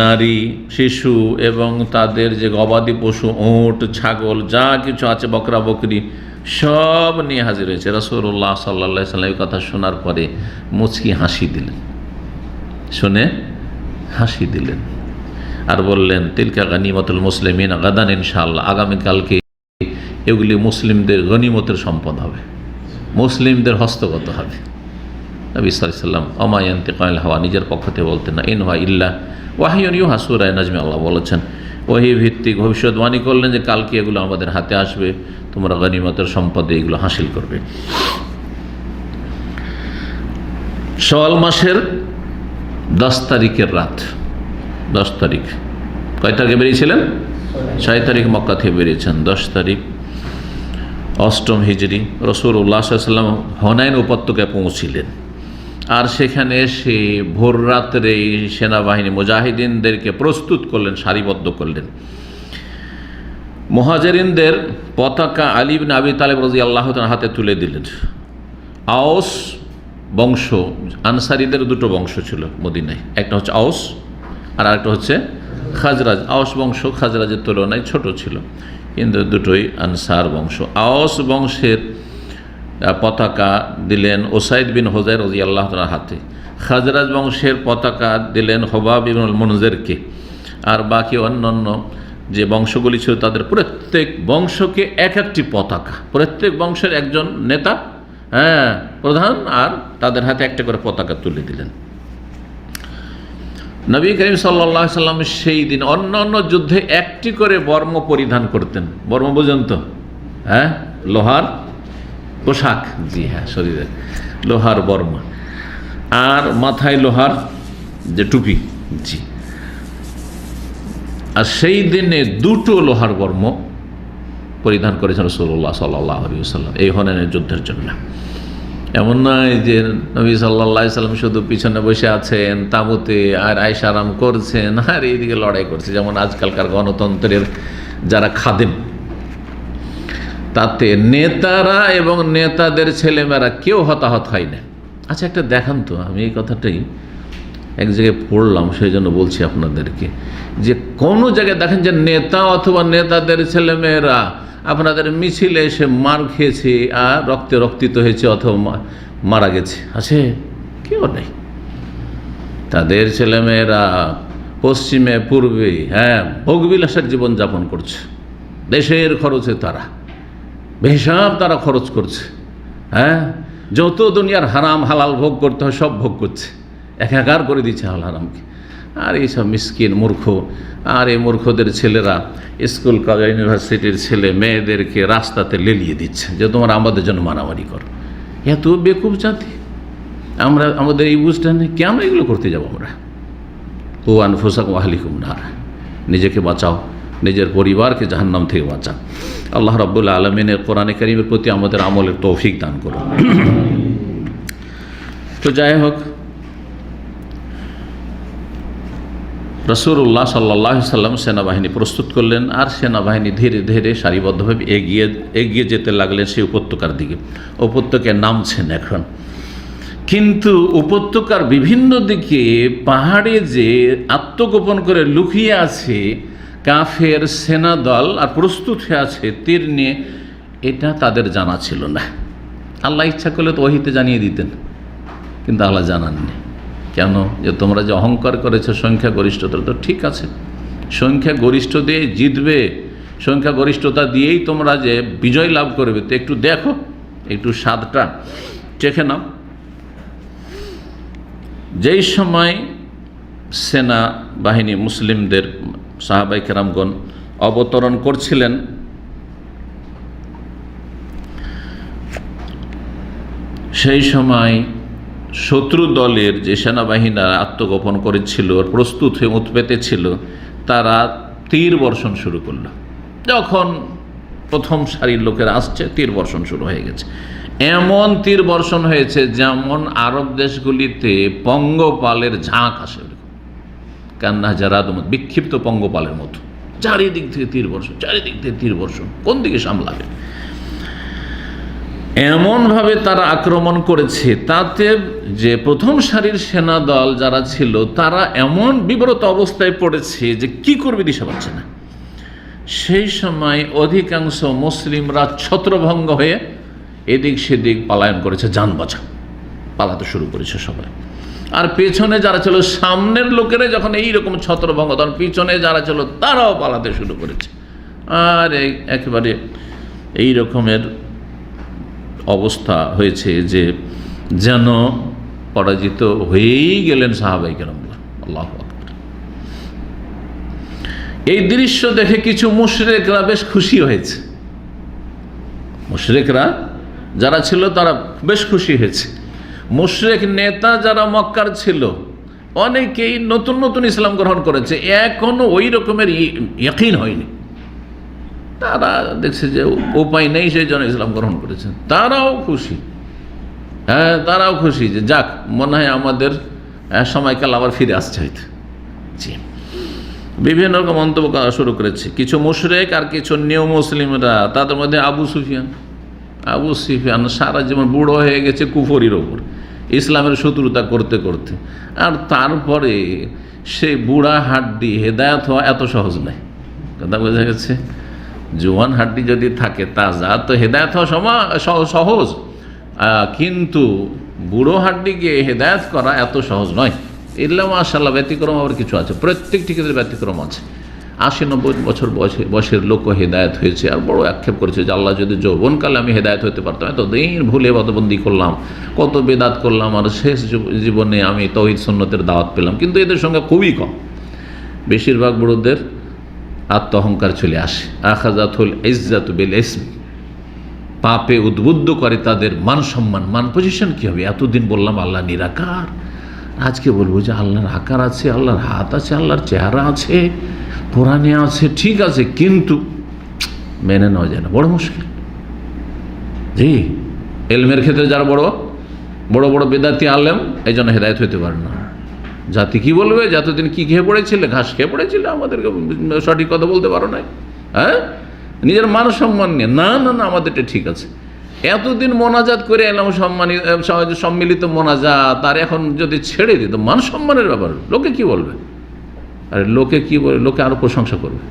Speaker 2: নারী, শিশু এবং তাদের যে গবাদি পশু, উট, ছাগল, যা কিছু আছে, বকরা বকরি, সব নিয়ে হাজির হয়েছে। রাসূলুল্লাহ সাল্লাল্লাহু আলাইহি সাল্লাম এই কথা শোনার পরে মুচকি হাসি দিলেন, শুনে হাসি দিলেন আর বললেন তিলকা গনিমতুল মুসলিমিন গাদান ইনশাআল্লাহ, আগামীকালকে এগুলি মুসলিমদের গনিমতের সম্পদ হবে, মুসলিমদের হস্তগত হবে। নবী সাল্লাল্লাহু আলাইহি সাল্লাম ওমা ইয়ানতিকু আনিল হাওয়া, নিজের পক্ষ থেকে বলতেন না, ইন হুয়া ইল্লা ওয়াহিয়ুন ইউহা, সূরা নাজমে আল্লাহ বলেছেন, ওহী ভিত্তিক ভবিষ্যৎবাণী করলেন যে কালকে এগুলো আমাদের হাতে আসবে, তোমরা গনিমতের সম্পদে এগুলো হাসিল করবে। শাওয়াল মাসের 10 তারিখের রাত, 10 তারিখ, কয় তারিখে বেরিয়েছিলেন? 6 তারিখ মক্কা থেকে বেরিয়েছেন, 10 তারিখ 8ম হিজরি রাসূলুল্লাহ সাল্লাল্লাহু আলাইহি ওয়াসাল্লাম হুনাইন উপত্যকায় পৌঁছিলেন। আর সেখানে এসে ভোর রাত্রে সেনাবাহিনী মুজাহিদিনদেরকে প্রস্তুত করলেন, সারিবদ্ধ করলেন। মুহাজিরিনদের পতাকা আলী ইবনে আবি তালিব রাদিয়াল্লাহু তাআলা হাতে তুলে দিলেন। আওস বংশ, আনসারীদের দুটো বংশ ছিল মদিনায়, একটা হচ্ছে আওস আর আরেকটা হচ্ছে খাজরাজ। আওস বংশ খাজরাজের তুলনায় ছোট ছিল, কিন্তু দুটোই আনসার বংশ। আওস বংশের পতাকা দিলেন ওসাইদ বিন হুযাইর রাদিয়াল্লাহু তাআলার হাতে, খাজরাজ বংশের পতাকা দিলেন হুবাব ইবনুল মুনজিরকে, আর বাকি অন্যান্য যে বংশগুলি ছিল তাদের প্রত্যেক বংশকে এক একটি পতাকা, প্রত্যেক বংশের একজন নেতা, প্রধান, আর তাদের হাতে একটা করে পতাকা তুলে দিলেন। নবী করিম সাল্লাল্লাহু আলাইহি সাল্লাম সেই দিন অন্যান্য যুদ্ধে একটি করে বর্ম পরিধান করতেন। বর্ম বুঝেন তো? লোহার পোশাক, জি হ্যাঁ, শরীরে লোহার বর্ম, আর মাথায় লোহার যে টুপি, জি। আর সেই দিনে দুটো লোহার বর্ম পরিধান করেছেন রাসূলুল্লাহ সাল্লাল্লাহু আলাইহি ওয়াসাল্লাম এই হুনাইনের যুদ্ধের জন্য। এমন নয় যে নবী সাল্লাল্লাহু আলাইহি ওয়াসাল্লাম শুধু পিছনে বসে আছেন তাঁবুতে আর আয়েশ আরাম করছেন আর এইদিকে লড়াই করছে, যেমন আজকালকার গণতন্ত্রের যারা খাদেম, তাতে নেতারা এবং নেতাদের ছেলেমেয়েরা কেউ হতাহত হয় না। আচ্ছা, একটা দেখান তো, আমি এই কথাটাই এক জায়গায় পড়লাম, সেই জন্য বলছি আপনাদেরকে, যে কোনো জায়গায় দেখেন যে নেতা অথবা নেতাদের ছেলেমেয়েরা আপনাদের মিছিলে এসে মার খেয়েছে আর রক্তে রক্তিত হয়েছে অথবা মারা গেছে? আছে? কেউ নেই। তাদের ছেলেমেয়েরা পশ্চিমে পূর্বে ভোগবিলাসের জীবনযাপন করছে, দেশের খরচে তারা বেহিসাব তারা খরচ করছে। যত দুনিয়ার হারাম হালাল ভোগ করতে হয় সব ভোগ করছে, একাকার করে দিচ্ছে হালাল হারামকে। আর এইসব মিসকিন মূর্খ, আর এই মূর্খদের ছেলেরা স্কুল কলেজ ইউনিভার্সিটির ছেলে মেয়েদেরকে রাস্তাতে লেলিয়ে দিচ্ছে যে তোমরা আমাদের জন্য মারামারি করো। এত বেকুব জাতি আমরা, আমাদের এই বুঝটা নেই। কেন এগুলো করতে যাবো আমরা? ও আনফুসাকুম ওয়া আহলিকুম নার, নিজেকে বাঁচাও, নিজের পরিবারকে জাহান্নাম থেকে বাঁচাও। আল্লাহ রাব্বুল আলামিনের কোরআনে কারীমের প্রতি আমাদের আমলের তৌফিক দান করুন। তো যাই হোক, রাসূলুল্লাহ সাল্লাল্লাহু আলাইহি সাল্লাম সেনাবাহিনী প্রস্তুত করলেন, আর সেনাবাহিনী ধীরে ধীরে সারিবদ্ধভাবে এগিয়ে যেতে লাগলেন সেই উপত্যকার দিকে। উপত্যকায় নামছেন এখন, কিন্তু উপত্যকার বিভিন্ন দিকে পাহাড়ে যে আত্মগোপন করে লুকিয়ে আছে কাফের সেনাদল আর প্রস্তুত হয়ে আছে তীর নিয়ে, এটা তাদের জানা ছিল না। আল্লাহ ইচ্ছা করলে তো ওহিতে জানিয়ে দিতেন, কিন্তু আল্লাহ জানাননি। কেন? যে তোমরা যে অহংকার করেছো সংখ্যাগরিষ্ঠতা, তো ঠিক আছে, সংখ্যাগরিষ্ঠ দিয়ে জিতবে, সংখ্যাগরিষ্ঠতা দিয়েই তোমরা যে বিজয় লাভ করবে, তো একটু দেখো, একটু স্বাদটা চেখে নাও। যেই সময় সেনা বাহিনী মুসলিমদের সাহাবায়ে কেরামগণ অবতরণ করছিলেন, সেই সময় শত্রু দলের যে সেনাবাহিনীরা আত্মগোপন করেছিল, প্রস্তুত হয়ে উৎপেতে ছিল, তারা তীর বর্ষণ শুরু করলো। যখন প্রথম সারির লোকেরা আসছে, তীর বর্ষণ শুরু হয়ে গেছে। এমন তীর বর্ষণ হয়েছে যেমন আরব দেশগুলিতে পঙ্গপালের ঝাঁক আসে, কান্না জারাদ, বিক্ষিপ্ত পঙ্গপালের মতো। চারিদিক থেকে তীর বর্ষণ, চারিদিক থেকে তীর বর্ষণ, কোন দিকে সামলাবে? এমনভাবে তারা আক্রমণ করেছে, তাতে যে প্রথম সারির সেনা দল যারা ছিল তারা এমন বিব্রত অবস্থায় পড়েছে যে কি করবে দিশা পাচ্ছে না। সেই সময় অধিকাংশ মুসলিমরা ছত্রভঙ্গ হয়ে এদিক সেদিক পলায়ন করেছে, যান বাঁচা পালাতে শুরু করেছে সবাই। আর পেছনে যারা ছিল, সামনের লোকেরা যখন এইরকম ছত্রভঙ্গ, তখন পিছনে যারা ছিল তারাও পালাতে শুরু করেছে। আর একেবারে এই রকমের অবস্থা হয়েছে যে যেন পরাজিত হয়েই গেলেন সাহাবায়ে কেরামরা। আল্লাহু আকবার। এই দৃশ্য দেখে কিছু মুশরিকরা বেশ খুশি হয়েছে। মুশরিকরা যারা ছিল তারা বেশ খুশি হয়েছে। মুশরিক নেতা যারা মক্কার ছিল, অনেকেই নতুন নতুন ইসলাম গ্রহণ করেছে, এখনো ওই রকমের ইয়াকিন হয়নি। তারা দেখছে যে উপায় নেই, সেই জন্য ইসলাম গ্রহণ করেছেন। তারাও খুশি, তারাও খুশি যে যাক, মনে হয় আমাদের সময়কাল আবার ফিরে আসছে হয়তো। জি, বিভিন্ন রকম মন্তব্য করা শুরু করেছে কিছু মুশরিক আর কিছু নিউ মুসলিমরা। তাদের মধ্যে আবু সুফিয়ান সারা জীবন বুড়ো হয়ে গেছে কুফরির ওপর, ইসলামের শত্রুতা করতে করতে। আর তারপরে সেই বুড়া হাড্ডি হেদায়েত হওয়া এত সহজ নয়, কথা বোঝা গেছে? জোয়ান হাড্ডি যদি থাকে তাজা, তো হেদায়েত হওয়া সহজ, কিন্তু বুড়ো হাড্ডিকে হেদায়েত করা এত সহজ নয়। এগুলো মাশাআল্লাহ ব্যতিক্রম আবার কিছু আছে, প্রত্যেকটি ক্ষেত্রে ব্যতিক্রম আছে। 80-90 বছর বয়সের লোকও হেদায়েত হয়েছে, আর বড় আক্ষেপ করেছে যে আল্লাহ যদি যৌবনকালে আমি হেদায়েত হতে পারতাম, এতদিন ভুলে বাদবন্দি করলাম, কত বেদাত করলাম, আর শেষ জীবনে আমি তাওহীদ সুন্নতের দাওয়াত পেলাম। কিন্তু এদের সঙ্গে খুবই কম। বেশিরভাগ বুড়োদের আত্ম অহংকার চলে আসে। আখাযাতুল ইজ্জাতু বিল ইসম, পাপে উদ্বুদ্ধ করে তাদের মান সম্মান, মান পজিশন কি হবে? এতদিন বললাম আল্লাহ নিরাকার, আজকে বলবো যে আল্লাহর আকার আছে, আল্লাহর হাত আছে, আল্লাহর চেহারা আছে, কোরআনে আছে, ঠিক আছে, কিন্তু মেনে নেওয়া যায় না, বড় মুশকিল। জি, এলমের ক্ষেত্রে যারা বড় বড় বেদাতি আলেম, এই জন্য হেদায়েত হইতে পারে না। জাতি কি বলবে? যতদিন কি খেয়ে পড়েছিলে, ঘাস খেয়ে পড়েছিলে, আমাদেরকে সঠিক কথা বলতে পারো নাই, নিজের মান সম্মান নিয়ে। না, আমাদেরটা ঠিক আছে। এতদিন মোনাজাত করে এলাম, সম্মিলিত মোনাজাত, আর এখন যদি ছেড়ে দিত, মান সম্মানের ব্যাপার, লোকে কি বলবে? আরে লোকে কি বলবে? লোকে আরো প্রশংসা করবে।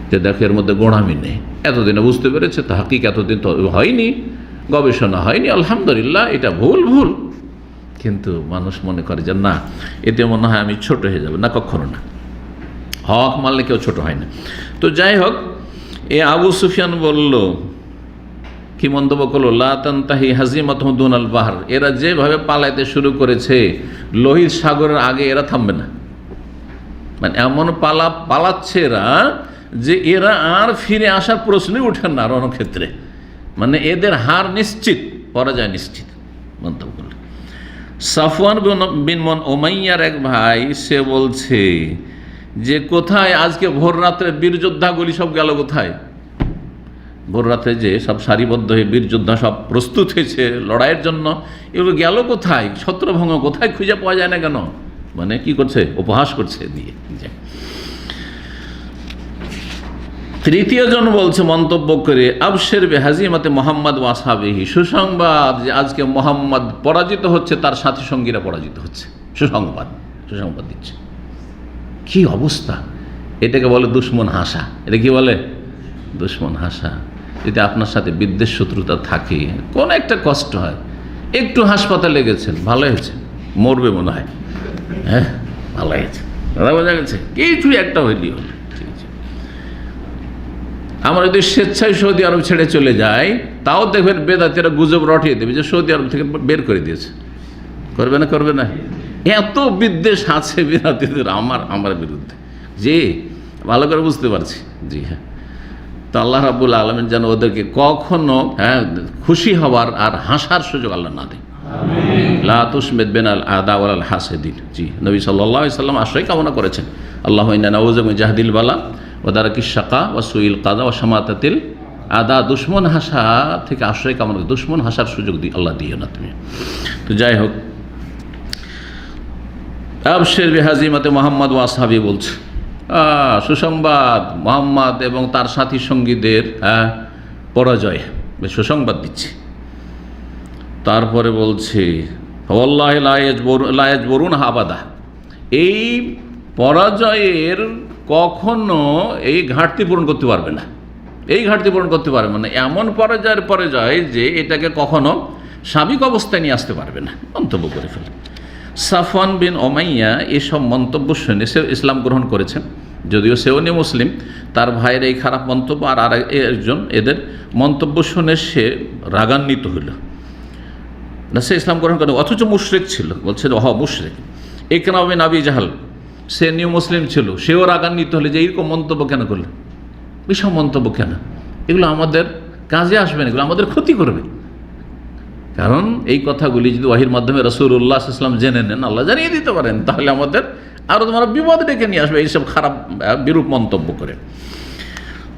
Speaker 2: যে দেখো এর মধ্যে গোড়ামি নেই। এতদিনে বুঝতে পেরেছে, তা হাকিক এতদিন তো হয়নি, গবেষণা হয়নি, আলহামদুলিল্লাহ, এটা ভুল। কিন্তু মানুষ মনে করে যে না, এতে মনে হয় আমি ছোট হয়ে যাবে। না, কখনো না। হক মানলে কেউ ছোট হয় না। তো যাই হোক, এ আবু সুফিয়ান বলল, কি মন্তব্য করলো, লা তানতাহি হাজিমাতুহুম দুনাল বাহর, এরা যেভাবে পালাইতে শুরু করেছে লোহিত সাগরের আগে এরা থামবে না। মানে এমন পালাচ্ছে এরা যে এরা আর ফিরে আসার প্রশ্নই ওঠে না রণক্ষেত্রে। মানে এদের হার নিশ্চিত, পরাজয় নিশ্চিত, মন্তব্য করল। সাফওয়ান বিন উমাইয়ার এক ভাই, সে বলছে যে কোথায় আজকে ভোর রাত্রে বীর যোদ্ধাগুলি সব গেল কোথায়? ভোর রাত্রে যে সব সারিবদ্ধ হয়ে বীর যোদ্ধা সব প্রস্তুত হয়েছে লড়াইয়ের জন্য, এগুলো গেল কোথায়? ছত্রভঙ্গ কোথায় খুঁজে পাওয়া যায় না কেন? মানে কি করছে? উপহাস করছে দিয়ে। তৃতীয় জন বলছে মন্তব্য করে, আবশের বেহাজিমাতে মোহাম্মদ ওয়াসাবিহি, সুসংবাদ যে আজকে মোহাম্মদ পরাজিত হচ্ছে, তার সাথী সঙ্গীরা পরাজিত হচ্ছে। সুসংবাদ দিচ্ছে। কি অবস্থা! এটাকে বলে দুশ্মন হাসা। এটা কি বলে? দুশ্মন হাসা। যদি আপনার সাথে বিদ্বেষ শত্রুতা থাকে, কোন একটা কষ্ট হয়, একটু হাসপাতালে গেছেন, ভালো হয়েছে, মরবে মনে হয়, হ্যাঁ ভালো হয়েছে, দাদা বোঝা গেছে, কিছু একটা হইলি হল। আমরা যদি স্বেচ্ছায় সৌদি আরব ছেড়ে চলে যাই, তাও দেখবেন বেদাতিরা গুজব রটিয়ে দেবে যে সৌদি আরব থেকে বের করে দিয়েছে। করবে না? এত বিদ্বেষ আছে বেদাতিদের আমার বিরুদ্ধে, যে ভালো করে বুঝতে পারছি। জি হ্যাঁ। তো আল্লাহ রাব্বুল আলামিন যেন ওদেরকে কখনো খুশি হওয়ার আর হাসার সুযোগ আল্লাহ না দেয়। লা তুসমিত বিনাল আদা ওয়াল হাসিদিন। জি, নবী সাল্লাল্লাহু আলাইহি সাল্লাম আশ্রয় কামনা করেছেন, আল্লাহুম্মা ইন্না নাউযু মিন জাহদিল বালা ওয়া দারাকিশ শাকা ওয়া সুইল কাযা ওয়া শামাতাতিল আদা। দুশমন হাসা থেকে আশ্রয় কামনা, দুশমন হাসার সুযোগ আল্লাহ দিও না তুমি। তো যাই হোক, আবশির বিহাজিমাতে মুহাম্মদ ওয়া আসহাবি বলছে, সুসংবাদ, মুহাম্মদ এবং তার সাথী সঙ্গীদের পরাজয়, সুসংবাদ দিচ্ছে। তারপরে বলছে, ওয়াল্লাহি লা ইয়াজবুরুনা আবাদা, এই পরাজয়ের কখনো এই ঘাটতি পূরণ করতে পারবে না। এই ঘাটতি পূরণ করতে পারবে না, এমন পরাজয় যে এটাকে কখনো স্বাভাবিক অবস্থায় নিয়ে আসতে পারবে না, মন্তব্য করে ফেলে। সাফওয়ান বিন উমাইয়া এসব মন্তব্য শুনে সে ইসলাম গ্রহণ করেছেন, যদিও সেও নি মুসলিম। তার ভাইয়ের এই খারাপ মন্তব্য আর একজন এদের মন্তব্য শুনে সে রাগান্বিত হইল না, সে ইসলাম গ্রহণ করে, অথচ মুশরিক ছিল। বলছে মুশরিক। ইকরামা বিন আবি জাহল, সে নিউ মুসলিম ছিল, সেও রাগান্বিত হলে যে এইরকম মন্তব্য কেন করলো, এসব মন্তব্য কেন, এগুলো আমাদের কাজে আসবে না, এগুলো আমাদের ক্ষতি করবে। কারণ এই কথাগুলি যদি ওয়াহির মাধ্যমে রাসূলুল্লাহ সাল্লাল্লাহু আলাইহি ওয়াসাল্লাম জেনে নেন, আল্লাহ জানিয়ে দিতে পারেন, তাহলে আমাদের আরও তোমরা বিপদ ডেকে নিয়ে আসবে এইসব খারাপ বিরূপ মন্তব্য করে।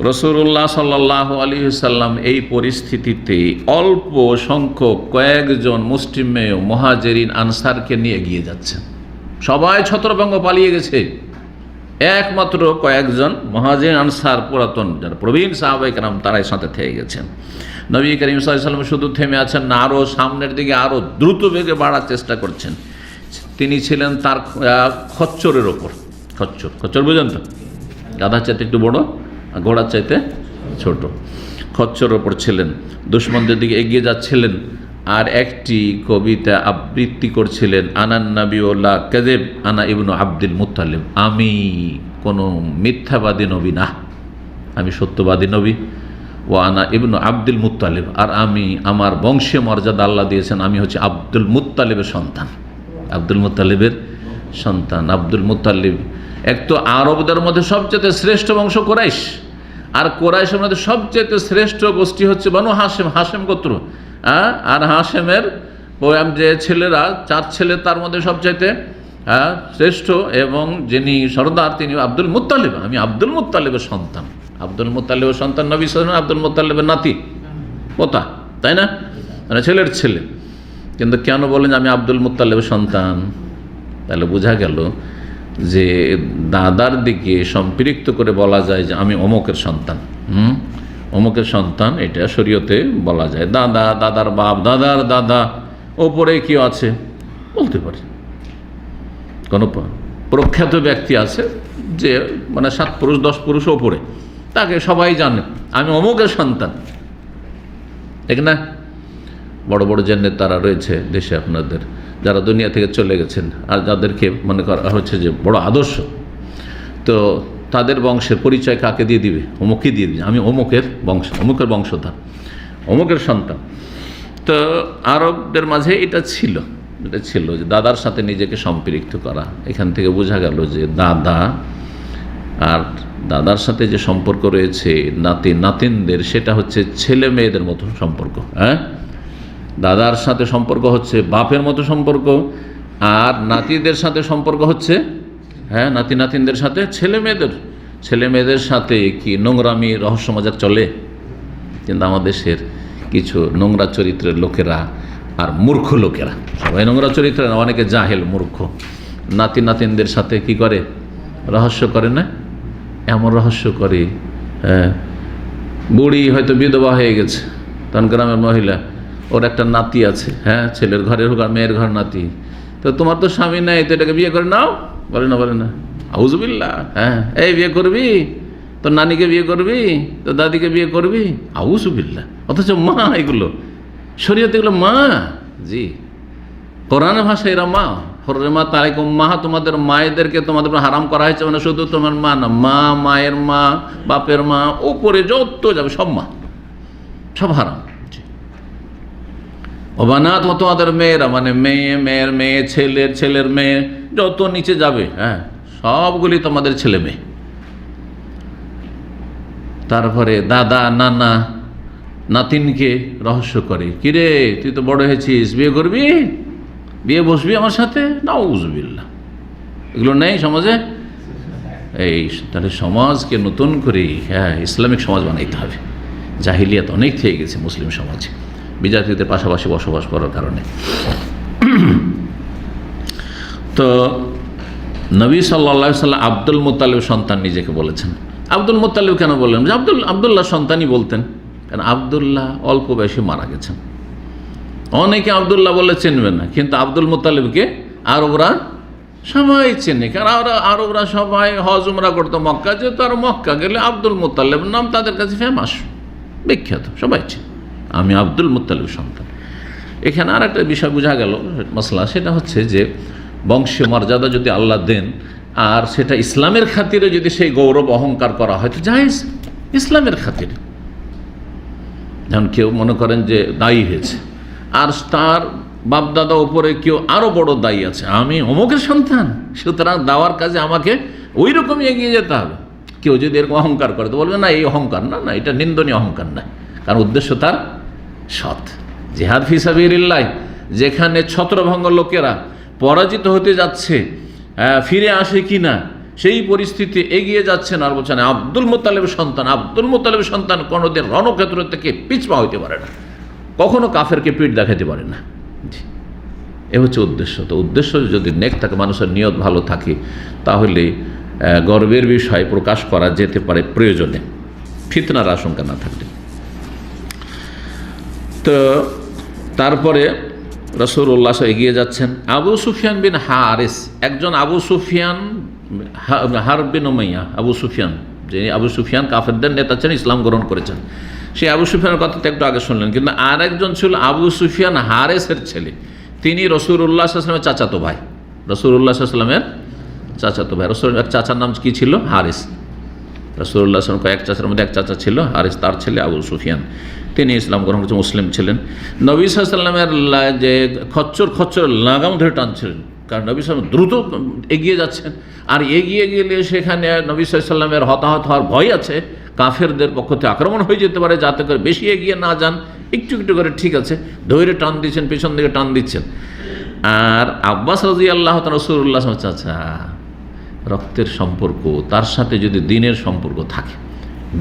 Speaker 2: রাসূলুল্লাহ সাল্লাল্লাহু আলাইহি ওয়াসাল্লাম এই পরিস্থিতিতে অল্প সংখ্যক কয়েকজন মুসলিমেয় মুহাজিরিন আনসারকে নিয়ে এগিয়ে যাচ্ছেন। সবাই ছত্রভঙ্গ পালিয়ে গেছে, একমাত্র কয়েকজন মুহাজিরিন আনসার, পুরাতন যারা প্রবীণ সাহাবায়ে কেরাম, তারাই সাথে থেকে গেছেন। নবী করিম সাল্লাল্লাহু আলাইহি ওয়াসাল্লাম শুধু থেমে আছেন না, আরও সামনের দিকে আরও দ্রুত বেগে বাড়ার চেষ্টা করছেন। তিনি ছিলেন তার খচ্চরের ওপর। খচ্চর বুঝেন তো, গাধার চাইতে একটু বড়, ঘোড়ার চাইতে ছোট, খচ্চরের ওপর ছিলেন, দুশমনদের দিকে এগিয়ে যাচ্ছিলেন। আর একটি কবিতা আবৃত্তি করছিলেন, আনান নবী ওয়ালা কাযিব আনা ইবনু আব্দুল মুত্তালিব, আমি কোনো মিথ্যাবাদী নবী না, আমি সত্যবাদী নবী। ও আনা ইবনু আব্দুল মুত্তালিব, আর আমি, আমার বংশীয় মর্যাদা আল্লাহ দিয়েছেন, আমি হচ্ছে আব্দুল মুত্তালিবের সন্তান। আব্দুল মুত্তালিবের সন্তান। আব্দুল মুত্তালিব এক তো আরবদের মধ্যে সবচেয়ে শ্রেষ্ঠ বংশ কোরাইশ, আর কোরাইশের মধ্যে সবচেয়ে শ্রেষ্ঠ গোষ্ঠী হচ্ছে বনু হাশেম, হাশেম গোত্র। আর হাশেমের যে ছেলেরা, 4 ছেলে, তার মধ্যে সবচাইতে শ্রেষ্ঠ এবং যিনি সর্দার তিনি আব্দুল মুত্তালিব। আমি আব্দুল মুত্তালিবের সন্তান। আব্দুল মুত্তালিবের সন্তান নবী সাল্লাল্লাহু আলাইহি ওয়াসাল্লাম আব্দুল মুত্তালিবের নাতি, পোতা, তাই না, মানে ছেলের ছেলে। কিন্তু কেন বলেন আমি আব্দুল মুত্তালিবের সন্তান? তাহলে বোঝা গেল যে দাদার দিকে সম্পৃক্ত করে বলা যায় যে আমি অমুকের সন্তান। অমুকের সন্তান, এটা শরীয়তে বলা যায়। দাদা, দাদার বাপ, দাদার দাদা, ওপরে কি আছে বলতে পারি। কোনো প্রখ্যাত ব্যক্তি আছে যে মানে 7 পুরুষ 10 পুরুষ ওপরে, তাকে সবাই জানে আমি অমুকের সন্তান, ঠিক না? বড় বড় যে নেতারা রয়েছে দেশে আপনাদের, যারা দুনিয়া থেকে চলে গেছেন আর যাদেরকে মনে করা হচ্ছে যে বড় আদর্শ, তো তাদের বংশের পরিচয় কাকে দিয়ে দিবে? অমুককে দিয়ে দিবে, আমি অমুকের বংশধর, অমুকের সন্তান। তো আরবদের মাঝে এটা ছিল যে দাদার সাথে নিজেকে সম্পৃক্ত করা। এখান থেকে বোঝা গেল যে দাদার সাথে যে সম্পর্ক রয়েছে নাতিনদের, সেটা হচ্ছে ছেলে মেয়েদের মতো সম্পর্ক। হ্যাঁ, দাদার সাথে সম্পর্ক হচ্ছে বাপের মতো সম্পর্ক, আর নাতিদের সাথে সম্পর্ক হচ্ছে নাতিনদের সাথে ছেলে মেয়েদের সাথে কি নোংরামি রহস্য মজাক চলে? কিন্তু আমাদের দেশের কিছু নোংরা চরিত্রের লোকেরা আর মূর্খ লোকেরা, সবাই নোংরা চরিত্রের না, অনেকে জাহেল মূর্খ, নাতিনদের সাথে কি করে? রহস্য করে না? এমন রহস্য করে, বুড়ি হয়তো বিধবা হয়ে গেছে, তখন গ্রামের মহিলা, ওর একটা নাতি আছে, ছেলের ঘরের হোক আর মেয়ের ঘর নাতি, তো তোমার তো স্বামী নেই, তো এটাকে বিয়ে করে নাও। বলে না আউযুবিল্লাহ, এই বিয়ে করবি, তোর নানিকে বিয়ে করবি, তোর দাদিকে বিয়ে করবি, আউযুবিল্লাহ। অথচ মা, এগুলো শরীয়তে এগুলো মা। জি, কোরআনের ভাষায় এরা মা। হরমাত আলাইকুম উম্মাহা, তোমাদের মায়েদেরকে তোমাদের হারাম করা হয়েছে, মানে শুধু তোমার মা না, মা, মায়ের মা, বাপের মা, উপরে যত যাবে সব মা, সব হারাম। অবানাত, তোমাদের মেয়েরা, মানে মেয়ের মেয়ে, ছেলের মেয়ে, যত নিচে যাবে, সবগুলি তোমাদের ছেলে মেয়ে। তারপরে দাদা নানা নাতিনকে রহস্য করে, কিরে তুই তো বড় হয়েছিস, বিয়ে করবি, বিয়ে বসবি আমার সাথে? নাউযুবিল্লাহ, এগুলো নেই সমাজে। এই তাহলে সমাজকে নতুন করে ইসলামিক সমাজ বানাইতে হবে। জাহিলিয়াত অনেক থেকে গেছে মুসলিম সমাজে, বিজাতিদের পাশাপাশি বসবাস করার কারণে। তো নবী সাল্লাল্লাহু আলাইহি সাল্লাম আব্দুল মুত্তালিব সন্তান নিজেকে বলেছেন। আব্দুল মুত্তালিব কেন বললেন? যে আব্দুল্লাহ সন্তানই বলতেন, কারণ আব্দুল্লাহ অল্প বয়সে মারা গেছেন। অনেকে আব্দুল্লাহ বলে চিনবে না, কিন্তু আব্দুল মুত্তালিবকে আরবরা সবাই চেনে, কারণ আরবরা সবাই হজ উমরা করতো মক্কা, যেহেতু আর মক্কা গেলে আব্দুল মুত্তালিব নাম তাদের কাছে ফেমাস, বিখ্যাত, সবাই চেনে, আমি আব্দুল মুত্তালিব সন্তান। এখানে আর একটা বিষয় বোঝা গেল মশলা, সেটা হচ্ছে যে বংশীয় মর্যাদা যদি আল্লাহ দেন, আর সেটা ইসলামের খাতিরে যদি সেই গৌরব অহংকার করা হয় তো জায়েজ, ইসলামের খাতিরে। যেমন কেউ মনে করেন যে দায়ী হয়েছে, আর তার বাপদাদা উপরে কেউ আরও বড় দায়ী আছে, আমি অমুকের সন্তান, সুতরাং দাওয়ার কাজে আমাকে ওই রকমই এগিয়ে যেতে হবে। কেউ যদি এরকম অহংকার করে তো বলবে না এই অহংকার, না এটা নিন্দনীয় অহংকার না, কারণ উদ্দেশ্য তার সৎ। জিহাদ ফি সাবিলিল্লাহ, যেখানে ছত্রভঙ্গ লোকেরা পরাজিত হতে যাচ্ছে, ফিরে আসে কি না সেই পরিস্থিতি এগিয়ে যাচ্ছেন, আর বলছেন আব্দুল মুত্তালিবের সন্তান কোনোদিন রণক্ষেত্র থেকে পিছপা হইতে পারে না, কখনো কাফেরকে পিঠ দেখাতে পারে না। এ হচ্ছে উদ্দেশ্য। তো উদ্দেশ্য যদি নেক থাকে, মানুষের নিয়ত ভালো থাকে, তাহলে গর্বের বিষয় প্রকাশ করা যেতে পারে প্রয়োজনে, ফিতনার আশঙ্কা না থাকলে। তো তারপরে রাসূলুল্লাহ এগিয়ে যাচ্ছেন। আবু সুফিয়ান বিন হারিস, একজন আবু সুফিয়ান, হারব বিন উমাইয়া, আবু সুফিয়ান, যিনি আবু সুফিয়ান কাফেরদের নেতা ছিলেন, ইসলাম গ্রহণ করেছেন। সেই আবু সুফিয়ানের কথা তো একটু আগে শুনলেন, কিন্তু আর একজন ছিল আবু সুফিয়ান হারেসের ছেলে, তিনি রাসূলুল্লাহ সাল্লাল্লাহু আলাইহি ওয়াসাল্লামের চাচাতো ভাই, রাসূলুল্লাহ সাল্লাল্লাহু আলাইহি ওয়াসাল্লামের চাচাতো ভাই। রাসূলের এক চাচার নাম কি ছিল? হারিস। রাসূলুল্লাহ সাল্লাল্লাহু আলাইহি ওয়াসাল্লাম কয়েক চাচার মধ্যে এক চাচা ছিল হারিস, তার ছেলে আবু সুফিয়ান, তিনি ইসলাম গ্রহণ করেছেন, মুসলিম ছিলেন। নবী সাল্লাল্লাহু আলাইহি ওয়াসাল্লামের যে খচ্চর লাগাম ধরে টানছিলেন, কারণ নবী সাল্লাল্লাহু আলাইহি ওয়াসাল্লাম দ্রুত এগিয়ে যাচ্ছেন, আর এগিয়ে গেলে সেখানে নবী সাল্লাল্লাহু আলাইহি ওয়াসাল্লামের হতাহত হওয়ার ভয় আছে, কাফেরদের পক্ষ থেকে আক্রমণ হয়ে যেতে পারে, যাতে করে বেশি এগিয়ে না যান, একটু একটু করে ঠিক আছে ধৈর্য টান দিচ্ছেন, পেছন দিকে টান দিচ্ছেন। আর আব্বাস রাদিয়াল্লাহু তাআলা রাসূলুল্লাহ সাল্লাল্লাহু আলাইহি ওয়াসাল্লাম, রক্তের সম্পর্ক, তার সাথে যদি দিনের সম্পর্ক থাকে,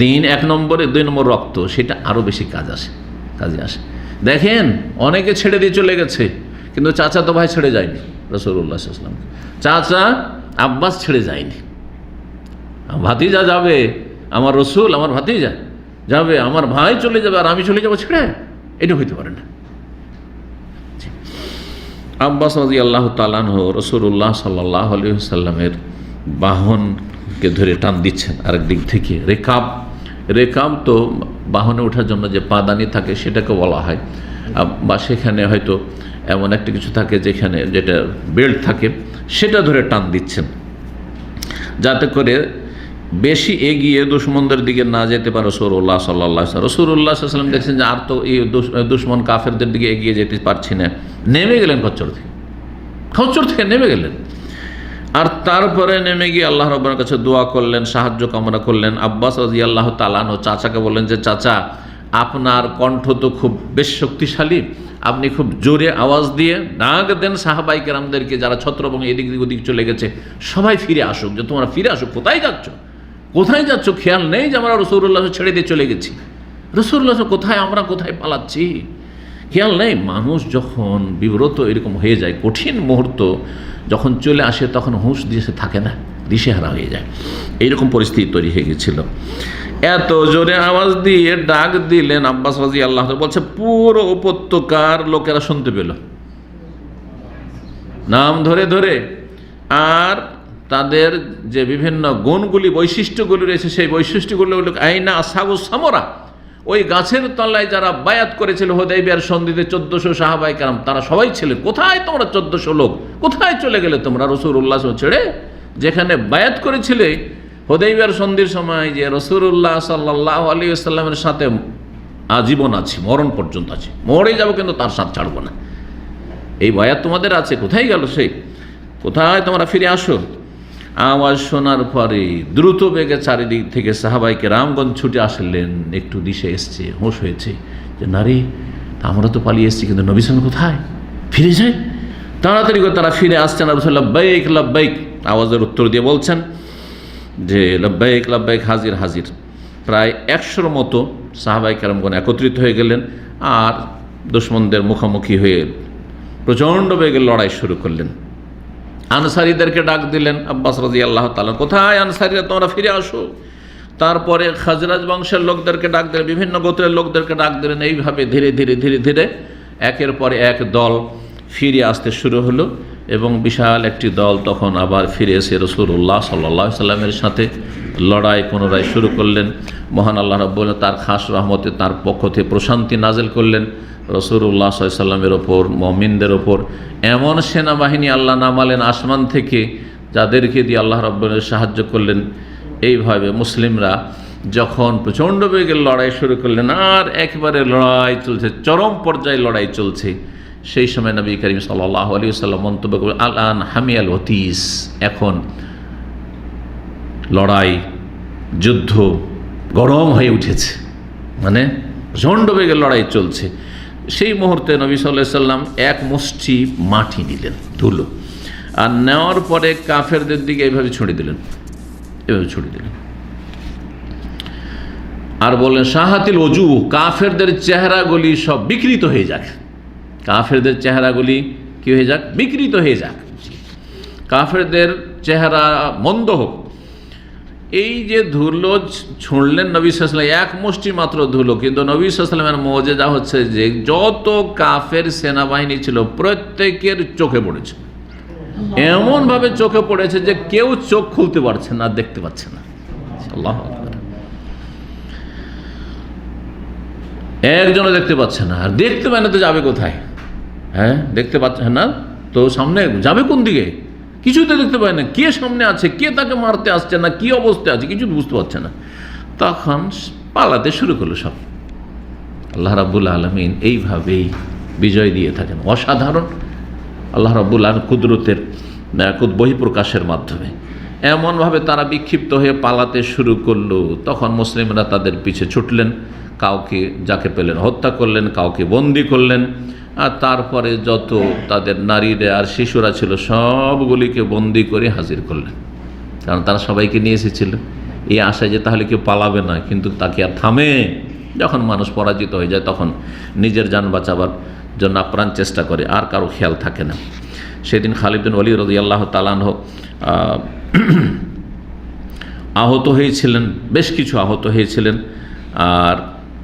Speaker 2: দিন এক নম্বরে, 2 নম্বর রক্ত, সেটা আরও বেশি কাজে আসে। দেখেন অনেকে ছেড়ে দিয়ে চলে গেছে, কিন্তু চাচা তো ভাই ছেড়ে যায়নি রাসূলুল্লাহ সাল্লাল্লাহু আলাইহি ওয়াসাল্লাম, চাচা আব্বাস ছেড়ে যায়নি। ভাতিজা যাবে, আমার রসুল, আমার ভাতিজা যাবে, আমার ভাই চলে যাবে, আর আমি চলে যাবো ছেড়ে, এটা হইতে পারে না। আব্বাস রাদিয়াল্লাহু তাআলা আনহু রাসূলুল্লাহ সাল্লাল্লাহু আলাইহি ওয়াসাল্লামের বাহনকে ধরে টান দিচ্ছেন, আরেক দিক থেকে রেকাব রেকাব তো বাহনে ওঠার জন্য যে পাদানি থাকে সেটাকে বলা হয়, বা সেখানে হয়তো এমন একটা কিছু থাকে যেখানে যেটা বেল্ট থাকে, সেটা ধরে টান দিচ্ছেন যাতে করে বেশি এগিয়ে দুশমনদের দিকে না যেতে পারে রাসূলুল্লাহ সাল্লাল্লাহু আলাইহি ওয়াসাল্লাম। রাসূলুল্লাহ সাল্লাল্লাহু আলাইহি ওয়াসাল্লাম দেখছেন যে আর তো এই দুশমন কাফেরদের দিকে এগিয়ে যেতে পারছি না, নেমে গেলেন খচ্চর থেকে নেমে গেলেন। আর তারপরে নেমে গিয়ে আল্লাহ রাব্বুল কাছে দোয়া করলেন, সাহায্য কামনা করলেন। আব্বাস রাদিয়াল্লাহু তাআলা আনহু চাচাকে বললেন যে চাচা, আপনার কণ্ঠ তো খুব বেশ শক্তিশালী, আপনি খুব জোরে আওয়াজ দিয়ে ডাক দেন সাহাবাই কেরামদেরকে যারা ছত্রভঙ্গ এদিক ওদিক চলে গেছে, সবাই ফিরে আসুক, যে তোমরা ফিরে আসো। কোথায় যাচ্ছ খেয়াল নেই যে আমরা রাসূলুল্লাহ ছেড়ে দিয়ে চলে গেছি? রাসূলুল্লাহ কোথায়, আমরা কোথায় পালাচ্ছি, খেয়াল নেই। মানুষ যখন বিব্রত এরকম হয়ে যায়, কঠিন মুহূর্ত যখন চলে আসে, তখন হুঁশ দিশে থাকে না, দিশেহারা হয়ে যায়। এইরকম পরিস্থিতি তৈরি হয়ে গেছিল। এত জোরে আওয়াজ দিয়ে ডাক দিলেন, আব্বাস রাদিয়াল্লাহু আনহু বলছে পুরো উপত্যকার লোকেরা শুনতে পেল, নাম ধরে ধরে। আর তাদের যে বিভিন্ন গুণগুলি, বৈশিষ্ট্যগুলি রয়েছে, সেই বৈশিষ্ট্যগুলো হলো আইনা আসহাবুস সামরা, ওই গাছের তলায় যারা বায়াত করেছিল হুদাইবিয়ার সন্ধিতে 1400 সাহাবায়ে কেরাম, তারা সবাই ছিলেন। কোথায় তোমরা 1400 লোক, কোথায় চলে গেলে তোমরা রাসূলুল্লাহ ছেড়ে? যেখানে বায়াত করেছিলে হুদাইবিয়ার সন্ধির সময় যে রাসূলুল্লাহ সাল্লাল্লাহু আলাইহি ওয়াসাল্লামের সাথে আজীবন আছি, মরণ পর্যন্ত আছি, মরে যাব কিন্তু তার সাথ ছাড়বো না, এই বায়াত তোমাদের আছে, কোথায় গেল সেই? কোথায় তোমরা ফিরে আসো? আওয়াজ শোনার পরে দ্রুত বেগে চারিদিক থেকে সাহাবায়ে কেরামগণ ছুটে আসলেন। একটু দিশে এসছে, হোশ হয়েছে যে নারী, আমরা তো পালিয়ে এসেছি, কিন্তু নবী সাল্লাল্লাহু আলাইহি ওয়াসাল্লাম কোথায়? ফিরে যায়। তাড়াতাড়ি করে তারা ফিরে আসছেন। রাসূলুল্লাহ লাব্বাইক লাব্বাইক আওয়াজের উত্তর দিয়ে বলছেন যে লাব্বাইক লাব্বাইক, হাজির হাজির। প্রায় 100-র মতো সাহাবায়ে কেরামগণ একত্রিত হয়ে গেলেন আর দুশমনদের মুখোমুখি হয়ে প্রচণ্ড বেগে লড়াই শুরু করলেন। আনসারীদেরকে ডাক দিলেন আব্বাস রাদিয়াল্লাহু তাআলা, কোথায় আনসারীরা, তোমরা ফিরে আসো। তারপরে খাজরাজ বংশের লোকদেরকে ডাক দিলেন, বিভিন্ন গোত্রের লোকদেরকে ডাক দিলেন। এইভাবে ধীরে ধীরে ধীরে ধীরে একের পরে এক দল ফিরে আসতে শুরু হলো, এবং বিশাল একটি দল তখন আবার ফিরে এসে রাসূলুল্লাহ সাল্লাল্লাহু আলাইহি ওয়াসাল্লামের সাথে লড়াই পুনরায় শুরু করলেন। মহান আল্লাহ রাব্বুল তার খাস রহমতে তার পক্ষ থেকে প্রশান্তি নাজিল করলেন রাসূলুল্লাহ সাল্লাল্লাহু আলাইহি ওয়াসাল্লামের ওপর, মুমিনদের ওপর। এমন সেনাবাহিনী আল্লাহ নামালেন আসমান থেকে, যাদেরকে দিয়ে আল্লাহ রাব্বুল সাহায্য করলেন। এইভাবে মুসলিমরা যখন প্রচণ্ড বেগে লড়াই শুরু করলেন, আর একেবারে লড়াই চলছে, চরম পর্যায়ে লড়াই চলছে, সেই সময় নবী করিম সাল্লাল্লাহু আলাইহি ওয়াসাল্লাম মন্তব্য করলেন, আল-আন হামিয়াল ওয়াতিস, এখন লড়াই, যুদ্ধ গরম হয়ে উঠেছে, মানে প্রচণ্ড বেগে লড়াই চলছে। সেই মুহূর্তে নবী সাল্লাল্লাহু আলাইহি ওয়াসাল্লাম এক মুষ্টি মাটি নিলেন, ধুলো, আর নেওয়ার পরে কাফেরদের দিকে এইভাবে ছুঁড়ে দিলেন, আর বললেন শাহাতিল ওজু, কাফেরদের চেহারাগুলি সব বিকৃত হয়ে যাক, কাফেরদের চেহারাগুলি কি হয়ে যাক? বিকৃত হয়ে যাক, কাফেরদের চেহারা মন্দ হোক। এই যে ধুলো ছুঁড়লেন নবী সাল্লাল্লাহু আলাইহি ওয়াসাল্লাম, এক মুষ্টি মাত্র ধুলো, কিন্তু নবী সাল্লাল্লাহু আলাইহি ওয়াসাল্লামের মুজিজা হচ্ছে যে যত কাফের সেনাবাহিনী ছিল প্রত্যেকের চোখে পড়েছে, এমনভাবে চোখে পড়েছে যে কেউ চোখ খুলতে পারছে না, দেখতে পাচ্ছে না। আল্লাহু আকবার। একজনও দেখতে পাচ্ছে না, আর দেখতে পায় না তো যাবে কোথায়? হ্যাঁ, দেখতে পাচ্ছে না তো সামনে যাবে কোন দিকে? কিছুতে দেখতে পায় না, কে সামনে আছে, কে তাকে মারতে আসছে না, কি অবস্থায় আছে, কিছু বুঝতে পারছে না। তখন পালাতে শুরু করলো সব। আল্লাহ রাব্বুল আলামিন এইভাবেই বিজয় দিয়ে থাকেন, অসাধারণ আল্লাহ রাব্বুল আলামিন কুদরতের বহিঃপ্রকাশের মাধ্যমে। এমনভাবে তারা বিক্ষিপ্ত হয়ে পালাতে শুরু করলো, তখন মুসলিমরা তাদের পিছে ছুটলেন, কাউকে যাকে পেলেন হত্যা করলেন, কাউকে বন্দি করলেন, আর তারপরে যত তাদের নারীরা আর শিশুরা ছিল সবগুলিকে বন্দি করে হাজির করলেন, কারণ তারা সবাইকে নিয়ে এসেছিল এই আশায় যে তাহলে কেউ পালাবে না। কিন্তু তাকে আর থামে, যখন মানুষ পরাজিত হয়ে যায় তখন নিজের জান বাঁচাবার জন্য আপ্রাণ চেষ্টা করে, আর কারো খেয়াল থাকে না। সেদিন খালিদ বিন ওয়ালিদ রাদিয়াল্লাহু তাআলা আনহু আহত হয়েছিলেন, বেশ কিছু আহত হয়েছিলেন। আর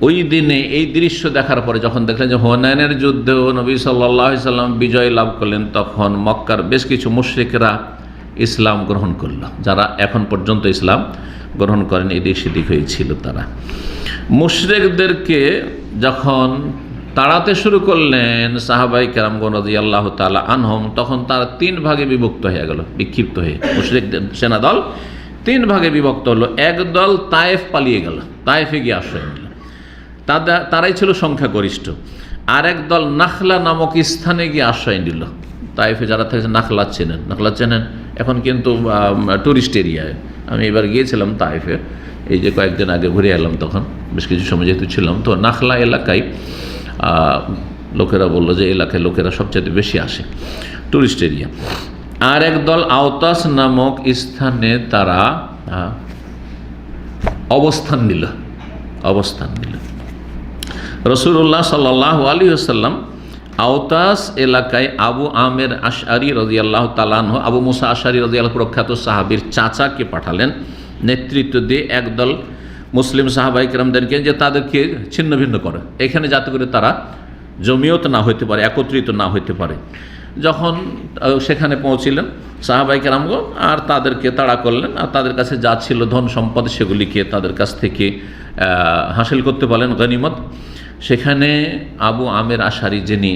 Speaker 2: ওই দিনে এই দৃশ্য দেখার পরে যখন দেখলেন যে হুনাইনের যুদ্ধেও নবী সাল্লাল্লাহু আলাইহি ওয়াসাল্লাম বিজয় লাভ করলেন, তখন মক্কার বেশ কিছু মুশরিকরা ইসলাম গ্রহণ করলো। যারা এখন পর্যন্ত ইসলাম গ্রহণ করেন এদিক সেদিক হয়েছিল তারা। মুশরিকদেরকে যখন তাড়াতে শুরু করলেন সাহাবাই কেরামগণ রাদিয়াল্লাহু তাআলা আনহুম, তখন তারা 3 ভাগে বিভক্ত হয়ে গেল, বিক্ষিপ্ত হয়ে মুশরিকদের সেনাদল 3 ভাগে বিভক্ত হলো। এক দল তায়েফ পালিয়ে গেল, তায়েফে গিয়ে আশ্রয় নিল, তারাই ছিল সংখ্যাগরিষ্ঠ। আর এক দল নাখলা নামক স্থানে গিয়ে আশ্রয় নিল। তায়েফে যারা থাকছে নাখলা চেনেন, নাখলা চেনেন, এখন কিন্তু টুরিস্ট এরিয়ায়। আমি এবার গিয়েছিলাম তায়েফে, এই যে কয়েকদিন আগে ঘুরে এলাম, তখন বেশ কিছু সময় যেহেতু ছিলাম, তো নাখলা এলাকায় লোকেরা বললো যে এলাকায় লোকেরা সবচেয়ে বেশি আসে, টুরিস্ট এরিয়া। আর এক দল আওতাস নামক স্থানে তারা অবস্থান নিল। রাসূলুল্লাহ সাল্লাল্লাহু আলাইহি ওয়াসাল্লাম আওতাস এলাকায় আবু আমের আশআরী রাদিয়াল্লাহু তাআলা আনহু, আবু মুসা আশআরী রাদিয়াল্লাহু প্রখ্যাত সাহাবীর চাচাকে পাঠালেন নেতৃত্ব দিয়ে একদল মুসলিম সাহাবায়ে কেরামদেরকে, যে তাদেরকে ছিন্ন ভিন্ন করে এখানে, যাতে করে তারা জমিয়ত না হইতে পারে, একত্রিত না হইতে পারে। যখন সেখানে পৌঁছিলেন সাহাবায়ে কেরামগণ, আর তাদেরকে তাড়া করলেন, আর তাদের কাছে যা ছিল ধন সম্পদ সেগুলিকে তাদের কাছ থেকে হাসিল করতে বলেন গনিমত। সেখানে আবু আমের আশারি যিনি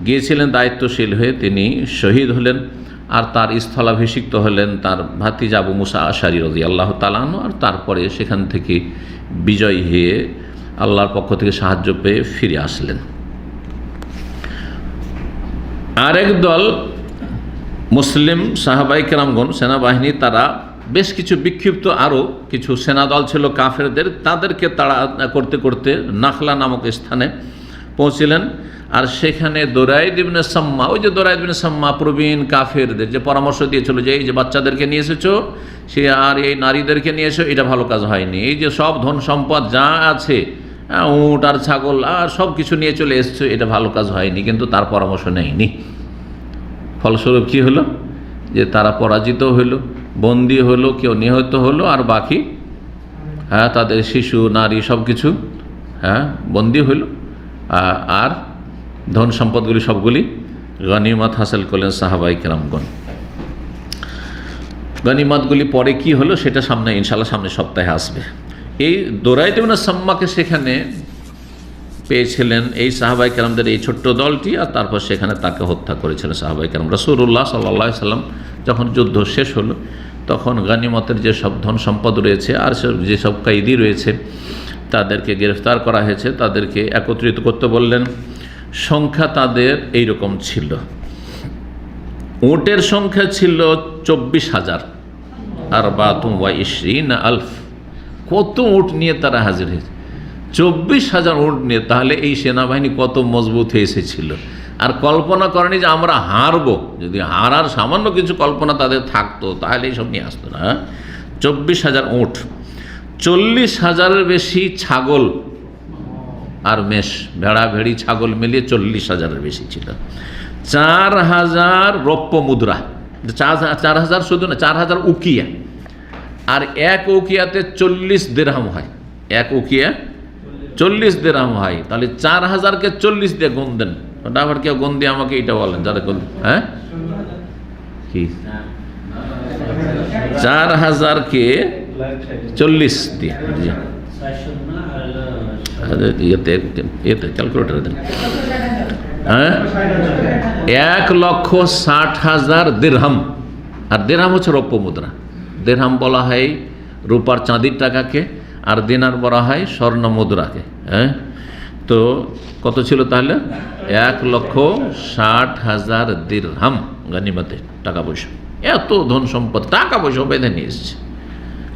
Speaker 2: গিয়েছিলেন দায়িত্বশীল হয়ে, তিনি শহীদ হলেন, আর তার স্থলাভিষিক্ত হলেন তার ভাতিজা আবু মুসা আশারী রাদিয়াল্লাহু তাআলা আনহু। আর তারপরে সেখান থেকে বিজয়ী হয়ে আল্লাহর পক্ষ থেকে সাহায্য পেয়ে ফিরে আসলেন। আরেক দল মুসলিম সাহাবায়ে কেরামগণ সেনাবাহিনী, তারা বেশ কিছু বিক্ষিপ্ত আরও কিছু সেনাদল ছিল কাফেরদের, তাদেরকে তাড়া করতে করতে নাখলা নামক স্থানে পৌঁছিলেন। আর সেখানে দোরাইদ ইবনে সাম্মা, ওই যে দোরাইদ ইবনে সাম্মা প্রবীণ কাফেরদের যে পরামর্শ দিয়েছিল যে এই যে বাচ্চাদেরকে নিয়ে এসেছো, সে আর এই নারীদেরকে নিয়ে এসো, এটা ভালো কাজ হয়নি। এই যে সব ধন সম্পদ যা আছে, উট আর ছাগল আর সব কিছু নিয়ে চলে এসছো, এটা ভালো কাজ হয়নি, কিন্তু তার পরামর্শ নেয়নি। ফলস্বরূপ কী হলো, যে তারা পরাজিত হইল, বন্দী হলো, কেউ নিহত হলো, আর বাকি তাদের শিশু নারী সব কিছু বন্দী হইল, আর ধন সম্পদগুলি সবগুলি গনিমত হাসিল করলেন সাহাবায়ে কেরামগণ। গনিমতগুলি পরে কি হলো সেটা সামনে ইনশাআল্লাহ সামনের সপ্তাহে আসবে। এই দোরাইদ ইবনে সাম্মাকে সেখানে পেয়েছিলেন এই সাহাবায়ে কেরামদের এই ছোট্ট দলটি, আর তারপর সেখানে তাকে হত্যা করেছিলেন সাহাবায়ে কেরাম। রাসূলুল্লাহ সাল্লাল্লাহু আলাইহি সাল্লাম যখন যুদ্ধ শেষ হলো, তখন গনিমতের যে সব ধন সম্পদ রয়েছে আর যেসব কয়েদি রয়েছে তাদেরকে গ্রেফতার করা হয়েছে, তাদেরকে একত্রিত করতে বললেন। সংখ্যা তাদের এই রকম ছিল, উটের সংখ্যা ছিল 24,000 আর 24,000। কত উট নিয়ে তারা হাজির হয়েছে, 24,000 উট নিয়ে। তাহলে এই সেনাবাহিনী কত মজবুত হয়ে এসেছিল। আর কল্পনা করেনি যে আমরা হারবো, যদি হারার সামান্য কিছু কল্পনা তাদের থাকতো তাহলে এইসব নিয়ে আসতো না। 24,000 উট, 40,000-এর বেশি ছাগল আর মেষ, ভেড়া ভেড়ি ছাগল মিলিয়ে 40,000-এর বেশি ছিল। 4,000 রৌপ্য মুদ্রা, 4,000 শুধু না, 4,000 উকিয়া, আর এক উকিয়াতে 40 দিরহাম হয়। এক উকিয়া 40 দিরহাম হয়। তাহলে 4,000-কে 40 দিয়ে গুণ দেন। ওটা আবার কেউ গুণ দিয়ে আমাকে এটা বলেন, যারা গুণ, কি 4,000-কে 40 দিয়ে, ক্যালকুলেটার দেন, 1,60,000 দিরহাম। আর দিরহাম হচ্ছে রৌপ্য মুদ্রা। দিরহাম বলা হয় রূপার চাঁদির টাকাকে, আর দিনার বলা হয় স্বর্ণ মুদ্রাকে। তো কত ছিল তাহলে? 1,60,000 দিরহাম গনিমতে টাকা পয়সা। এত ধন সম্পদ, টাকা পয়সা বেঁধে নিয়ে এসছে।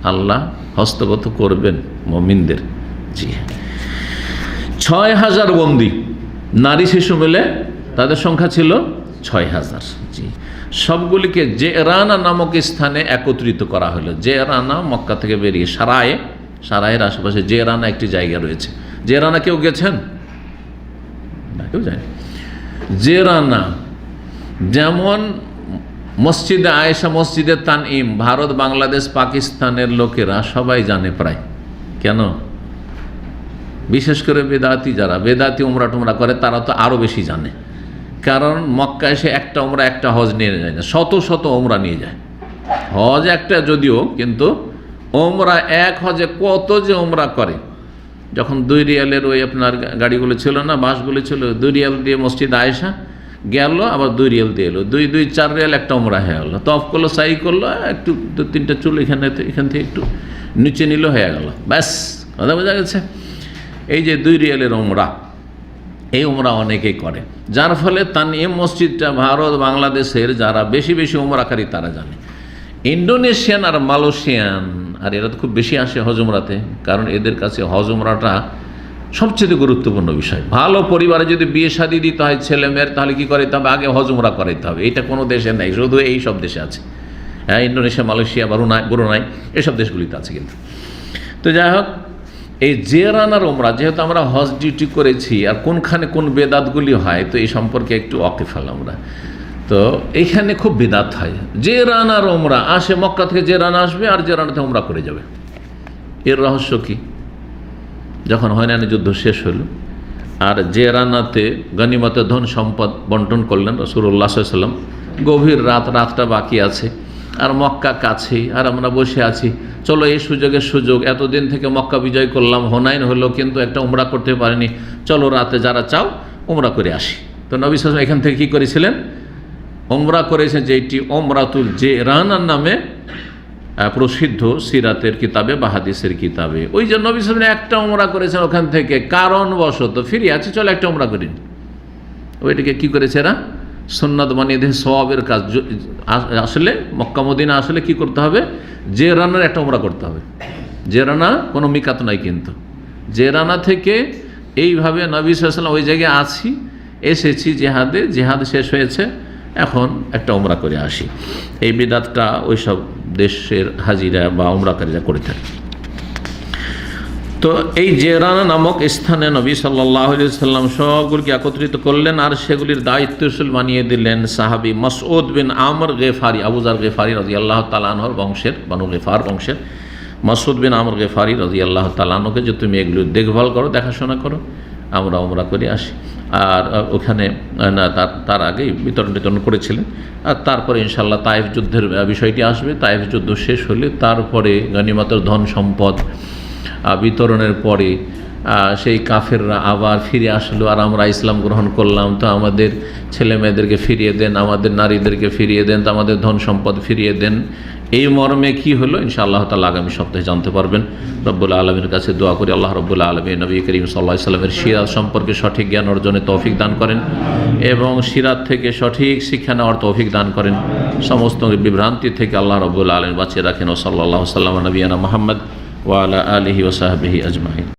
Speaker 2: আল্লাহ হস্তগত করবেন মুমিনদের। জি, 6,000 বন্দী, নারী শিশু মিলে তাদের সংখ্যা ছিল 6,000। জি, সবগুলিকে জেরানা নামক স্থানে একত্রিত করা হলো। জেরানা মক্কা থেকে বেরিয়ে সারায়ের আশেপাশে জেরানা একটি জায়গা রয়েছে। জেরানা কেউ গেছেন? না, কেউ যায়নি। জেরানা যেমন মসজিদে আয়েশা, মসজিদে তানঈম, ভারত, বাংলাদেশ, পাকিস্তানের লোকেরা সবাই জানে প্রায়। কেন? বিশেষ করে বেদাতি, যারা বেদাতি উমরা টুমরা করে তারা তো আরও বেশি জানে। কারণ মক্কা এসে একটা উমরা একটা হজ নিয়ে যায় না, শত শত উমরা নিয়ে যায়। হজ একটা যদিও, কিন্তু ওমরা এক হজে কত যে ওমরা করে। যখন 2 রিয়ালের ওই আপনার গাড়িগুলো ছিল না, বাসগুলো ছিল, 2 রিয়াল দিয়ে মসজিদ আয়েশা গেল, আবার 2 রিয়াল দিয়ে এলো, 4 রিয়াল একটা ওমরা হয়ে গেলো। তফ করলো, সাই করলো, একটু 2-3টা চুল এখান থেকে একটু নিচে নিল, হয়ে গেল, ব্যাস। কথা বোঝা গেছে? এই যে 2 রিয়ালের ওমরা, এই ওমরা অনেকেই করে, যার ফলে তানঈম মসজিদটা ভারত বাংলাদেশের যারা বেশি বেশি ওমরাকারী তারা জানে। ইন্দোনেশিয়ান আর মালয়েশিয়ান, আর এরা তো খুব বেশি আসে হজ উমরাতে, কারণ এদের কাছে হজ উমরাটা সবচেয়ে গুরুত্বপূর্ণ বিষয়। ভালো পরিবারে যদি বিয়ে শাদী দিতে হয় ছেলে মেয়ের, তাহলে কী করাইতে হবে? আগে হজ উমরা করাইতে হবে। এটা কোনো দেশে নেই, শুধু এই সব দেশে আছে। হ্যাঁ, ইন্দোনেশিয়া, মালয়েশিয়া, ব্রুনাই এসব দেশগুলিতে আছে কিন্তু। তো যাই হোক, এই জিয়ারানার ওমরা, যেহেতু আমরা হজ ডিউটি করেছি, আর কোনখানে কোন বেদাতগুলি হয়, তো এই সম্পর্কে একটু ওয়াকিফাল আমরা। তো এইখানে খুব বিদাত হয়। জিয়ারানার ওমরা আসে, মক্কা থেকে জিয়ারানা আসবে আর জিয়ারানাতে ওমরা করে যাবে। এর রহস্য কি? যখন হয়নানি যুদ্ধ শেষ হলো আর জিয়ারানাতে গনিমতে ধন সম্পদ বন্টন করলেন রাসূলুল্লাহ সাল্লাল্লাহু আলাইহি ওয়াসাল্লাম, গভীর রাতটা বাকি আছে, আর মক্কা কাছেই, আর আমরা বসে আছি, চলো এই সুযোগ, এতদিন থেকে মক্কা বিজয় করলাম, হুনাইন হলো, কিন্তু একটা উমরা করতে পারিনি, চলো রাতে যারা চাও উমরা করে আসি। তো নবী সাল্লাল্লাহু আলাইহি ওয়াসাল্লাম এখান থেকে কী করেছিলেন? উমরা করেছেন, যেটি উমরাতুল জিরানার নামে প্রসিদ্ধ সিরাতের কিতাবে বা হাদিসের কিতাবে। ওই যে নবী সাল্লাল্লাহু আলাইহি ওয়াসাল্লাম একটা উমরা করেছেন, ওখান থেকে কারণবশত ফিরে আছে, চলো একটা উমরা করিন। ওইটাকে কী করেছে এরা? সুন্নাত বানিয়ে দিয়ে সওয়াবের কাজ। আসলে মক্কা মদিনা আসলে কি করতে হবে? জিরানার একটা উমরা করতে হবে। জিরানা কোনো মিকাত নাই, কিন্তু জিরানা থেকে এইভাবে নবী সাল্লাল্লাহু আলাইহি ওয়াসাল্লাম ওই জায়গায় আছি, এসেছি জিহাদ শেষ হয়েছে, এখন একটা উমরা করে আসি। এই বিদাতটা ওই সব দেশের হাজিরা বা উমরাকারীরা করে থাকে। তো এই জিরানা নামক স্থানে নবী সাল্লাল্লাহু আলাইহি ওয়াসাল্লাম সবগুলিকে একত্রিত করলেন, আর সেগুলির দায়িত্বশীল বানিয়ে দিলেন সাহাবী মাসউদ বিন আমর গেফারি, আবু যার গেফারি রাদিয়াল্লাহু তাআলা আনহুর বংশের, বানু গেফার বংশের মাসউদ বিন আমর গেফারি রাদিয়াল্লাহু তাআলা আনহুকে, যে তুমি এগুলো দেখভাল করো, দেখাশোনা করো, আমরা উমরা করে আসি। আর ওখানে না, তার আগেই বিতরণ করেছিলেন। আর তারপরে ইনশাআল্লাহ তায়েফ যুদ্ধের বিষয়টি আসবে। তায়েফ যুদ্ধ শেষ হলে তারপরে গনিমতের ধন সম্পদ বিতরণের পরে সেই কাফেররা আবার ফিরে আসলো, আর আমরা ইসলাম গ্রহণ করলাম, তো আমাদের ছেলে মেয়েদেরকে ফিরিয়ে দেন, আমাদের নারীদেরকে ফিরিয়ে দেন, তো আমাদের ধন সম্পদ ফিরিয়ে দেন। এই মর্মে কি হলো ইনশাআল্লাহ তাআলা আগামী সপ্তাহে জানতে পারবেন। রব্বুল আলামিনের কাছে দোয়া করি, আল্লাহ রব্বুল আলামিন নবী করিম সাল্লাল্লাহু আলাইহি ওয়াসাল্লামের সিরাত সম্পর্কে সঠিক জ্ঞান অর্জনে তৌফিক দান করেন, এবং সিরাত থেকে সঠিক শিক্ষা নেওয়ার তৌফিক দান করেন। সমস্ত বিভ্রান্তি থেকে আল্লাহ রব্বুল আলামিন বাঁচিয়ে রাখেন। ও সাল্লাল্লাহু আলাইহি ওয়া সাল্লাম নবিয়ানা মুহাম্মদ ওয়া আলা আলিহি ওয়া সাহবিহি আজমাইন।